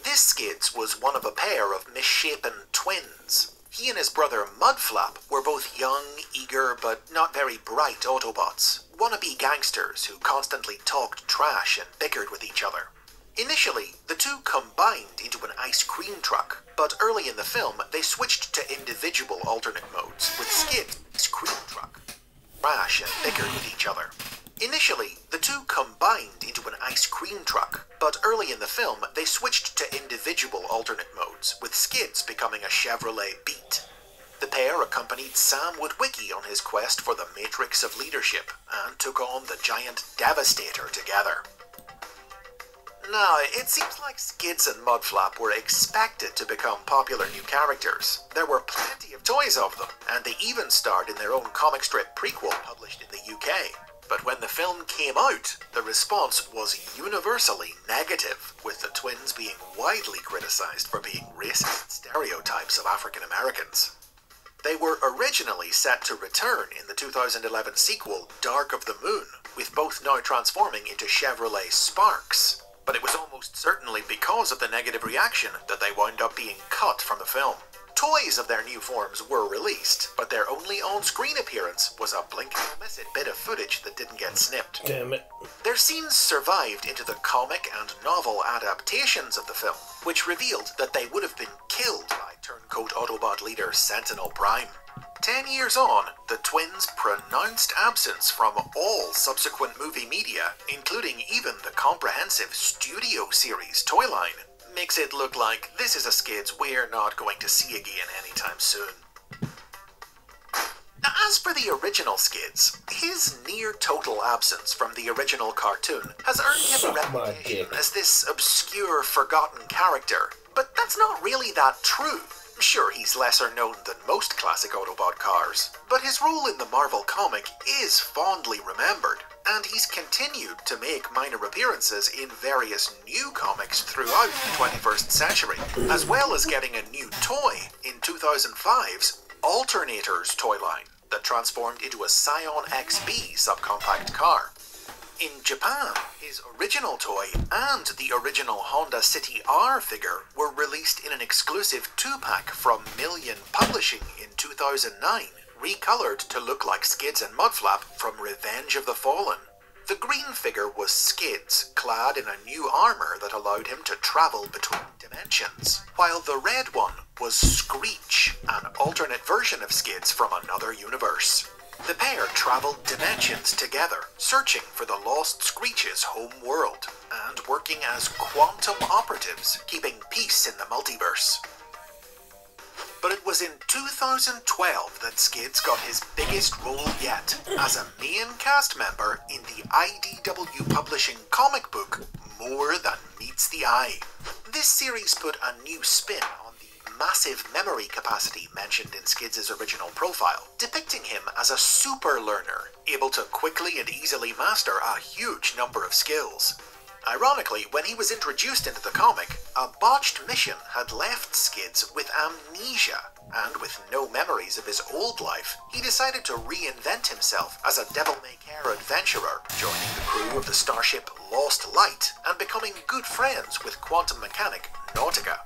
This Skids was one of a pair of misshapen twins. He and his brother Mudflap were both young, eager, but not very bright Autobots, wannabe gangsters who constantly talked trash and bickered with each other. Initially, the two combined into an ice cream truck, but early in the film they switched to individual alternate modes, with Skids' ice cream truck, trash and bickered with each other. Initially, the two combined into an ice cream truck, but early in the film they switched to individual alternate modes, with Skids becoming a Chevrolet Beat. The pair accompanied Sam Witwicky on his quest for the Matrix of Leadership, and took on the giant Devastator together. Now, it seems like Skids and Mudflap were expected to become popular new characters. There were plenty of toys of them, and they even starred in their own comic strip prequel published in the UK. But when the film came out, the response was universally negative, with the twins being widely criticized for being racist stereotypes of African Americans. They were originally set to return in the 2011 sequel Dark of the Moon, with both now transforming into Chevrolet Sparks. But it was almost certainly because of the negative reaction that they wound up being cut from the film. Toys of their new forms were released, but their only on-screen appearance was a blinking omitted bit of footage that didn't get snipped. Damn it. Their scenes survived into the comic and novel adaptations of the film, which revealed that they would have been killed by turncoat Autobot leader Sentinel Prime. 10 years on, the twins' pronounced absence from all subsequent movie media, including even the comprehensive studio series toy line, makes it look like this is a Skids we're not going to see again anytime soon. Now, as for the original Skids, his near-total absence from the original cartoon has earned him a reputation as this obscure, forgotten character, but that's not really that true. Sure, he's lesser known than most classic Autobot cars, but his role in the Marvel comic is fondly remembered, and he's continued to make minor appearances in various new comics throughout the 21st century, as well as getting a new toy in 2005's Alternators toy line that transformed into a Scion XB subcompact car. In Japan, his original toy and the original Honda City R figure were released in an exclusive 2-pack from Million Publishing in 2009, recolored to look like Skids and Mudflap from Revenge of the Fallen. The green figure was Skids, clad in a new armor that allowed him to travel between dimensions, while the red one was Screech, an alternate version of Skids from another universe. The pair traveled dimensions together, searching for the lost Screech's home world, and working as quantum operatives, keeping peace in the multiverse. But it was in 2012 that Skids got his biggest role yet, as a main cast member in the IDW Publishing comic book More Than Meets the Eye. This series put a new spin on the massive memory capacity mentioned in Skids' original profile, depicting him as a super learner, able to quickly and easily master a huge number of skills. Ironically, when he was introduced into the comic, a botched mission had left Skids with amnesia, and with no memories of his old life, he decided to reinvent himself as a devil-may-care adventurer, joining the crew of the starship Lost Light, and becoming good friends with quantum mechanic Nautica.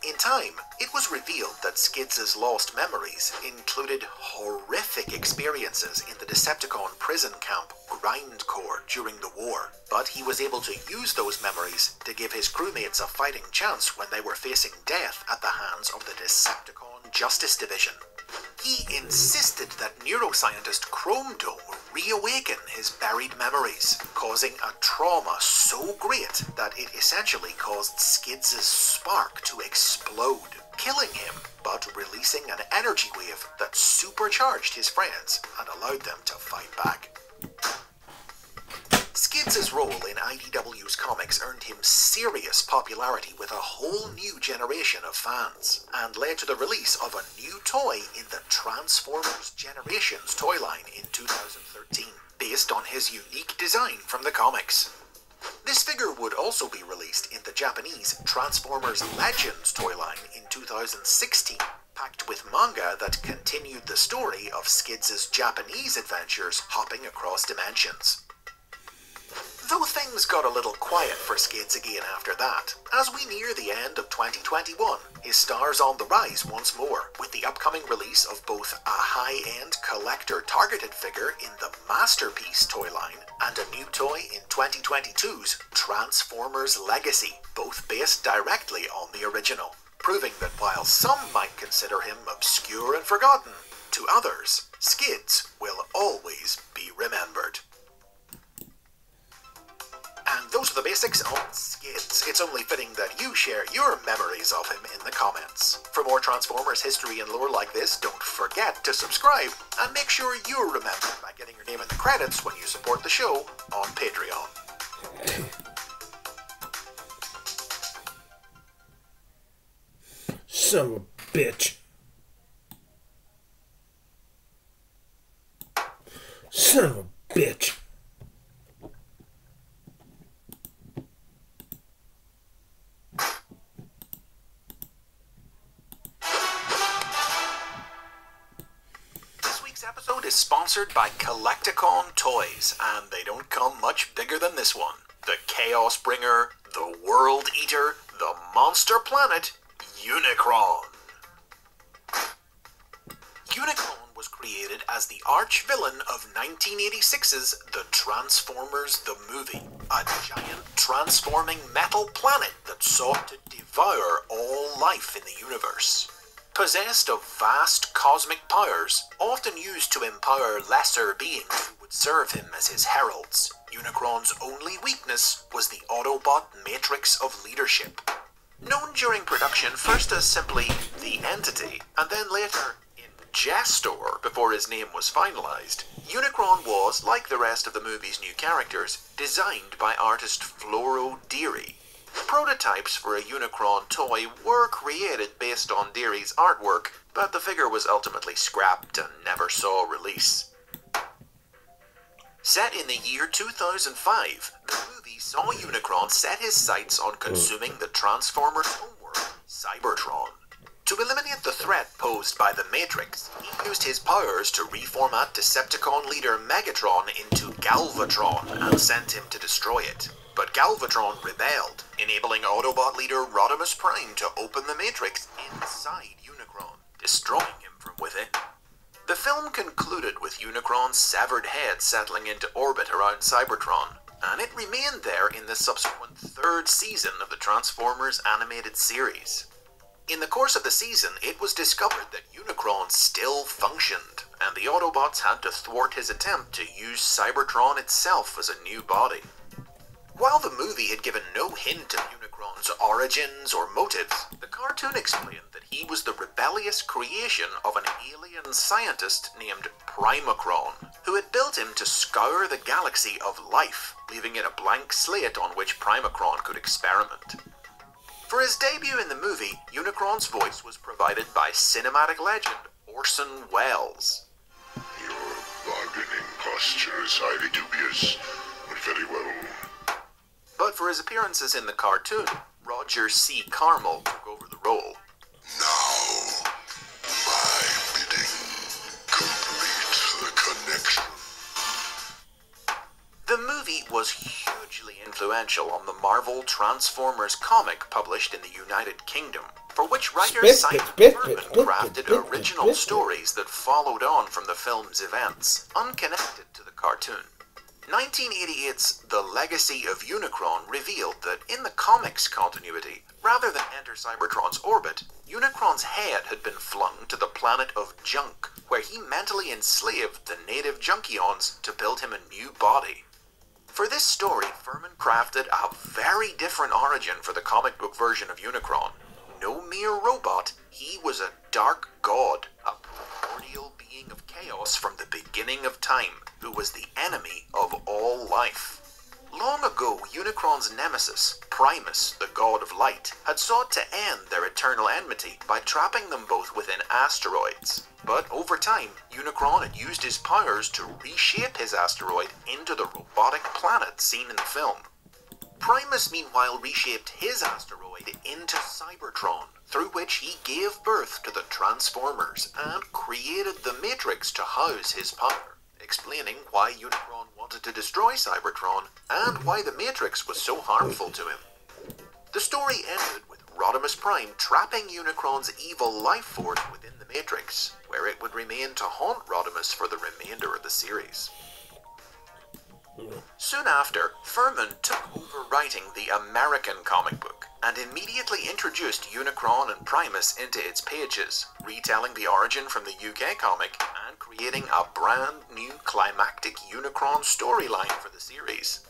In time, it was revealed that Skids' lost memories included horrific experiences in the Decepticon prison camp Grindcore during the war, but he was able to use those memories to give his crewmates a fighting chance when they were facing death at the hands of the Decepticon Justice Division. He insisted that neuroscientist Chrome Dome reawaken his buried memories, causing a trauma so great that it essentially caused Skids' spark to explode, killing him, but releasing an energy wave that supercharged his friends and allowed them to fight back. Skids' role in IDW's comics earned him serious popularity with a whole new generation of fans, and led to the release of a new toy in the Transformers Generations toy line in 2013, based on his unique design from the comics. This figure would also be released in the Japanese Transformers Legends toy line in 2016, packed with manga that continued the story of Skids' Japanese adventures hopping across dimensions. Though things got a little quiet for Skids again after that, as we near the end of 2021, his star's on the rise once more, with the upcoming release of both a high-end collector targeted figure in the Masterpiece toy line, and a new toy in 2022's Transformers Legacy, both based directly on the original, proving that while some might consider him obscure and forgotten, to others, Skids will always be remembered. And those are the basics on Skids. It's only fitting that you share your memories of him in the comments. For more Transformers history and lore like this, don't forget to subscribe, and make sure you're remembered by getting your name in the credits when you support the show on Patreon. Son of a bitch. Son of a bitch. sponsored by Collecticon Toys, and they don't come much bigger than this one. The Chaos Bringer, the World Eater, the Monster Planet, Unicron. Unicron was created as the arch-villain of 1986's The Transformers the Movie, a giant transforming metal planet that sought to devour all life in the universe. Possessed of vast cosmic powers, often used to empower lesser beings who would serve him as his heralds, Unicron's only weakness was the Autobot Matrix of Leadership. Known during production first as simply the Entity, and then later Jastor before his name was finalized, Unicron was, like the rest of the movie's new characters, designed by artist Floro Deary. Prototypes for a Unicron toy were created based on Deary's artwork, but the figure was ultimately scrapped and never saw release. Set in the year 2005, the movie saw Unicron set his sights on consuming the Transformers' homeworld, Cybertron. To eliminate the threat posed by the Matrix, he used his powers to reformat Decepticon leader Megatron into Galvatron and sent him to destroy it. But Galvatron rebelled, enabling Autobot leader Rodimus Prime to open the Matrix inside Unicron, destroying him from within. The film concluded with Unicron's severed head settling into orbit around Cybertron, and it remained there in the subsequent third season of the Transformers animated series. In the course of the season, it was discovered that Unicron still functioned, and the Autobots had to thwart his attempt to use Cybertron itself as a new body. While the movie had given no hint of Unicron's origins or motives, the cartoon explained that he was the rebellious creation of an alien scientist named Primacron, who had built him to scour the galaxy of life, leaving it a blank slate on which Primacron could experiment. For his debut in the movie, Unicron's voice was provided by cinematic legend Orson Welles. Your bargaining posture is highly dubious, but very well. But for his appearances in the cartoon, Roger C. Carmel took over the role. Now, my bidding, complete the connection. The movie was hugely influential on the Marvel Transformers comic published in the United Kingdom, for which writer Simon Furman crafted original stories that followed on from the film's events, unconnected to the cartoon. 1988's The Legacy of Unicron revealed that in the comics continuity, rather than enter Cybertron's orbit, Unicron's head had been flung to the planet of Junk, where he mentally enslaved the native Junkions to build him a new body. For this story, Furman crafted a very different origin for the comic book version of Unicron. No mere robot, he was a dark god, a primordial being of chaos from the beginning of time, who was the enemy of all life. Long ago, Unicron's nemesis, Primus, the god of light, had sought to end their eternal enmity by trapping them both within asteroids. But over time, Unicron had used his powers to reshape his asteroid into the robotic planet seen in the film. Primus meanwhile reshaped his asteroid into Cybertron, through which he gave birth to the Transformers and created the Matrix to house his power, explaining why Unicron wanted to destroy Cybertron and why the Matrix was so harmful to him. The story ended with Rodimus Prime trapping Unicron's evil life force within the Matrix, where it would remain to haunt Rodimus for the remainder of the series. Soon after, Furman took over writing the American comic book and immediately introduced Unicron and Primus into its pages, retelling the origin from the UK comic and creating a brand new climactic Unicron storyline for the series.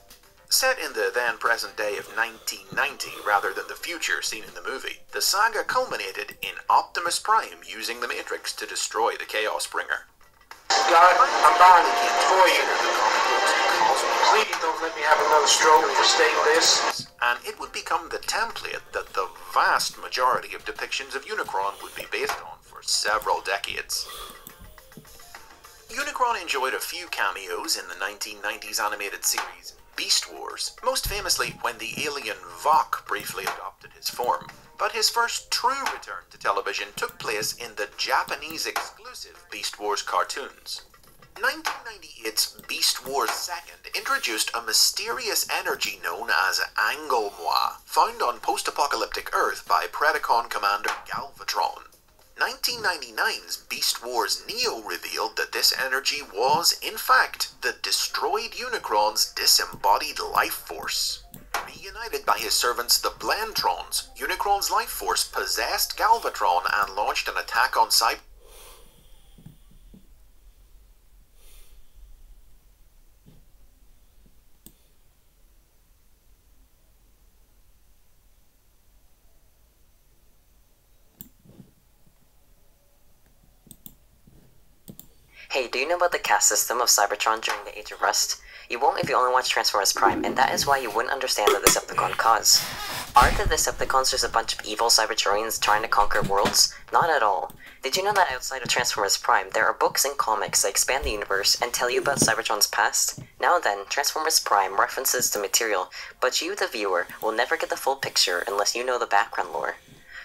Set in the then-present day of 1990 rather than the future seen in the movie, the saga culminated in Optimus Prime using the Matrix to destroy the Chaos Bringer. God, I'm buying a toy in the comic books. Please don't let me have another stroke to state this. And it would become the template that the vast majority of depictions of Unicron would be based on for several decades. Unicron enjoyed a few cameos in the 1990s animated series Beast Wars, most famously when the alien Vok briefly adopted his form. But his first true return to television took place in the Japanese exclusive Beast Wars cartoons. 1998's Beast Wars 2nd introduced a mysterious energy known as Angomwa, found on post-apocalyptic Earth by Predacon Commander Galvatron. 1999's Beast Wars Neo revealed that this energy was, in fact, the destroyed Unicron's disembodied life force. Reunited by his servants the Blantrons, Unicron's life force possessed Galvatron and launched an attack on Cyber. Hey, do you know about the caste system of Cybertron during the Age of Rust? You won't if you only watch Transformers Prime, and that is why you wouldn't understand the Decepticon cause. Aren't the Decepticons just a bunch of evil Cybertronians trying to conquer worlds? Not at all. Did you know that outside of Transformers Prime, there are books and comics that expand the universe and tell you about Cybertron's past? Now then, Transformers Prime references the material, but you, the viewer, will never get the full picture unless you know the background lore.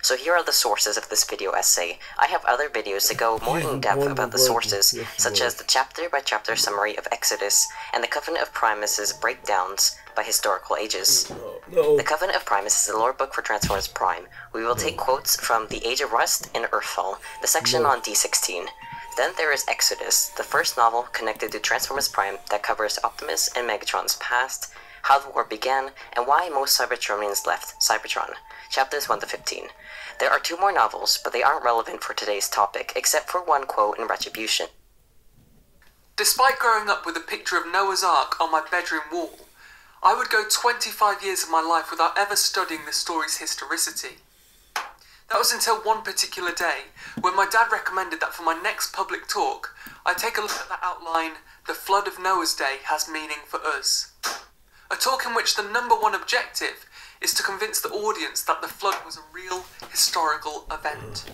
So here are the sources of this video essay. I have other videos that go more in depth about the sources, such as the chapter-by-chapter summary of Exodus, and the Covenant of Primus' breakdowns by historical ages. The Covenant of Primus is the lore book for Transformers Prime. We will take quotes from The Age of Rust and Earthfall, the section on D16. Then there is Exodus, the first novel connected to Transformers Prime that covers Optimus and Megatron's past, how the war began, and why most Cybertronians left Cybertron. Chapters 1 to 15. There are 2 more novels, but they aren't relevant for today's topic, except for one quote in Retribution. Despite growing up with a picture of Noah's Ark on my bedroom wall, I would go 25 years of my life without ever studying the story's historicity. That was until one particular day, when my dad recommended that for my next public talk, I take a look at that outline, "The Flood of Noah's Day has meaning for us." A talk in which the #1 objective is to convince the audience that the flood was a real historical event.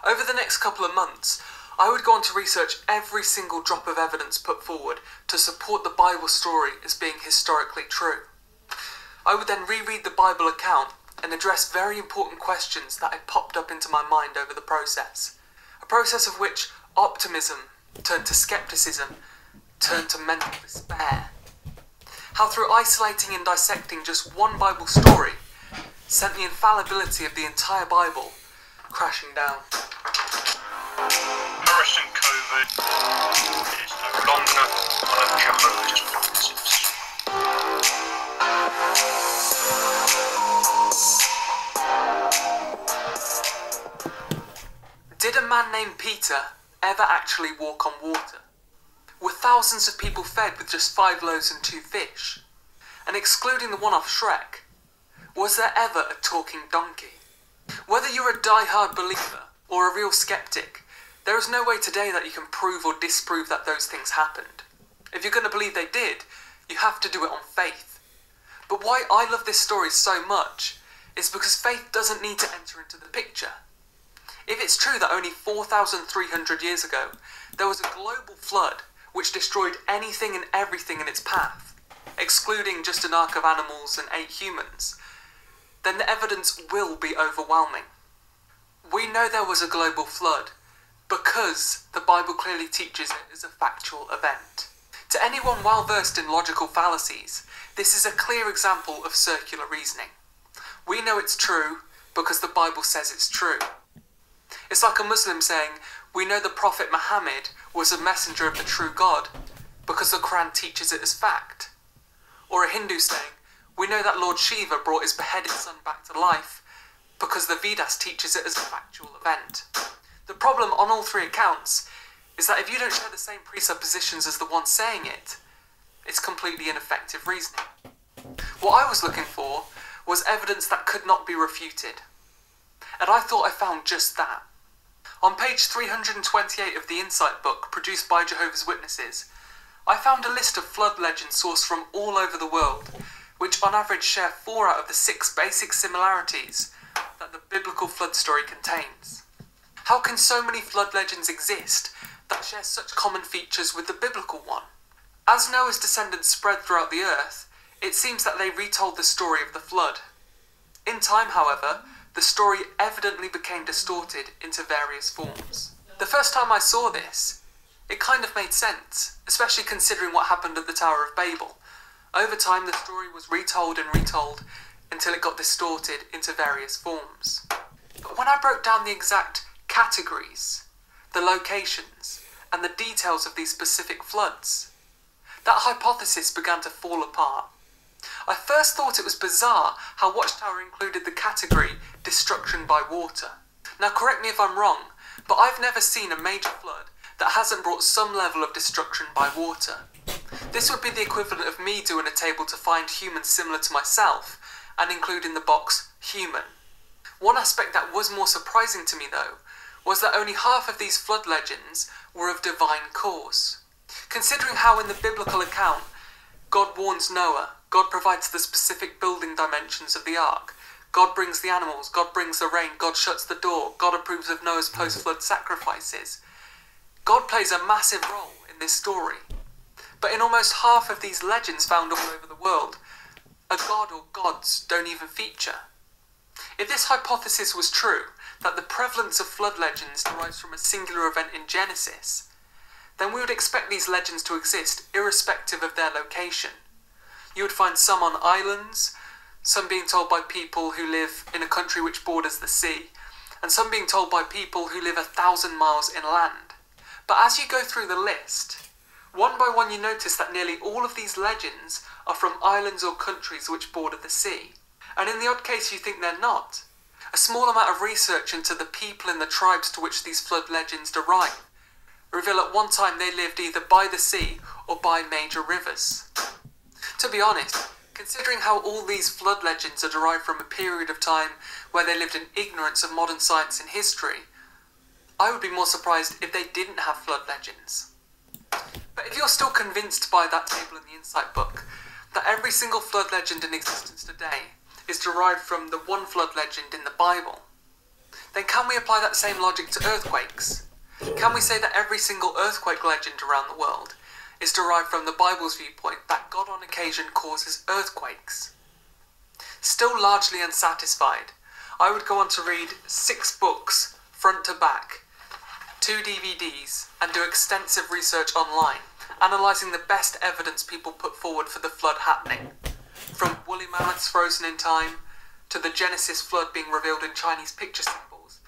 Over the next couple of months, I would go on to research every single drop of evidence put forward to support the Bible story as being historically true. I would then reread the Bible account and address very important questions that had popped up into my mind over the process. A process of which optimism turned to skepticism, turned to mental despair. How through isolating and dissecting just one Bible story sent the infallibility of the entire Bible crashing down. Russian COVID is no longer one of Jehovah's Witnesses. Did a man named Peter ever actually walk on water? Were thousands of people fed with just 5 loaves and 2 fish? And excluding the one-off Shrek, was there ever a talking donkey? Whether you're a die-hard believer or a real skeptic, there is no way today that you can prove or disprove that those things happened. If you're going to believe they did, you have to do it on faith. But why I love this story so much is because faith doesn't need to enter into the picture. If it's true that only 4,300 years ago, there was a global flood which destroyed anything and everything in its path, excluding just an ark of animals and 8 humans, then the evidence will be overwhelming. We know there was a global flood because the Bible clearly teaches it as a factual event. To anyone well versed in logical fallacies, this is a clear example of circular reasoning. We know it's true because the Bible says it's true. It's like a Muslim saying, we know the Prophet Muhammad was a messenger of the true God because the Quran teaches it as fact. Or a Hindu saying, we know that Lord Shiva brought his beheaded son back to life because the Vedas teaches it as a factual event. The problem on all 3 accounts is that if you don't share the same presuppositions as the one saying it, it's completely ineffective reasoning. What I was looking for was evidence that could not be refuted. And I thought I found just that. On page 328 of the Insight book produced by Jehovah's Witnesses, I found a list of flood legends sourced from all over the world, which on average share 4 out of the 6 basic similarities that the biblical flood story contains. How can so many flood legends exist that share such common features with the biblical one? As Noah's descendants spread throughout the earth, it seems that they retold the story of the flood. In time, however, the story evidently became distorted into various forms. The first time I saw this, It kind of made sense, especially considering what happened at the Tower of Babel. Over time, the story was retold and retold until it got distorted into various forms. But when I broke down the exact categories, the locations, and the details of these specific floods, that hypothesis began to fall apart. I first thought it was bizarre how Watchtower included the category destruction by water. Now correct me if I'm wrong, but I've never seen a major flood that hasn't brought some level of destruction by water. This would be the equivalent of me doing a table to find humans similar to myself and include in the box human. One aspect that was more surprising to me though was that only half of these flood legends were of divine cause. Considering how in the biblical account God warns Noah, God provides the specific building dimensions of the ark, God brings the animals, God brings the rain, God shuts the door, God approves of Noah's post-flood sacrifices. God plays a massive role in this story. But in almost half of these legends found all over the world, a god or gods don't even feature. If this hypothesis was true, that the prevalence of flood legends derives from a singular event in Genesis, then we would expect these legends to exist irrespective of their location. You would find some on islands, some being told by people who live in a country which borders the sea, and some being told by people who live 1,000 miles inland. But as you go through the list, one by one you notice that nearly all of these legends are from islands or countries which border the sea. And in the odd case you think they're not. A small amount of research into the people and the tribes to which these flood legends derive reveal at one time they lived either by the sea or by major rivers. To be honest, considering how all these flood legends are derived from a period of time where they lived in ignorance of modern science and history, I would be more surprised if they didn't have flood legends. But if you're still convinced by that table in the Insight book that every single flood legend in existence today is derived from the one flood legend in the Bible, then can we apply that same logic to earthquakes? Can we say that every single earthquake legend around the world is derived from the Bible's viewpoint that God on occasion causes earthquakes? Still largely unsatisfied, I would go on to read 6 books, front to back, 2 DVDs, and do extensive research online, analysing the best evidence people put forward for the flood happening. From woolly mammoths frozen in time, to the Genesis flood being revealed in Chinese picture symbols,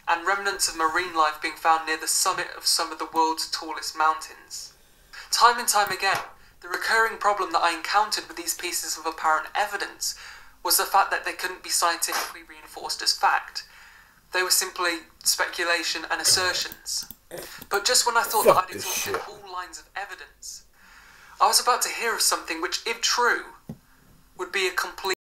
and remnants of marine life being found near the summit of some of the world's tallest mountains. Time and time again, the recurring problem that I encountered with these pieces of apparent evidence was the fact that they couldn't be scientifically reinforced as fact. They were simply speculation and assertions. But just when I thought that I'd exhausted all lines of evidence, I was about to hear of something which, if true, would be a complete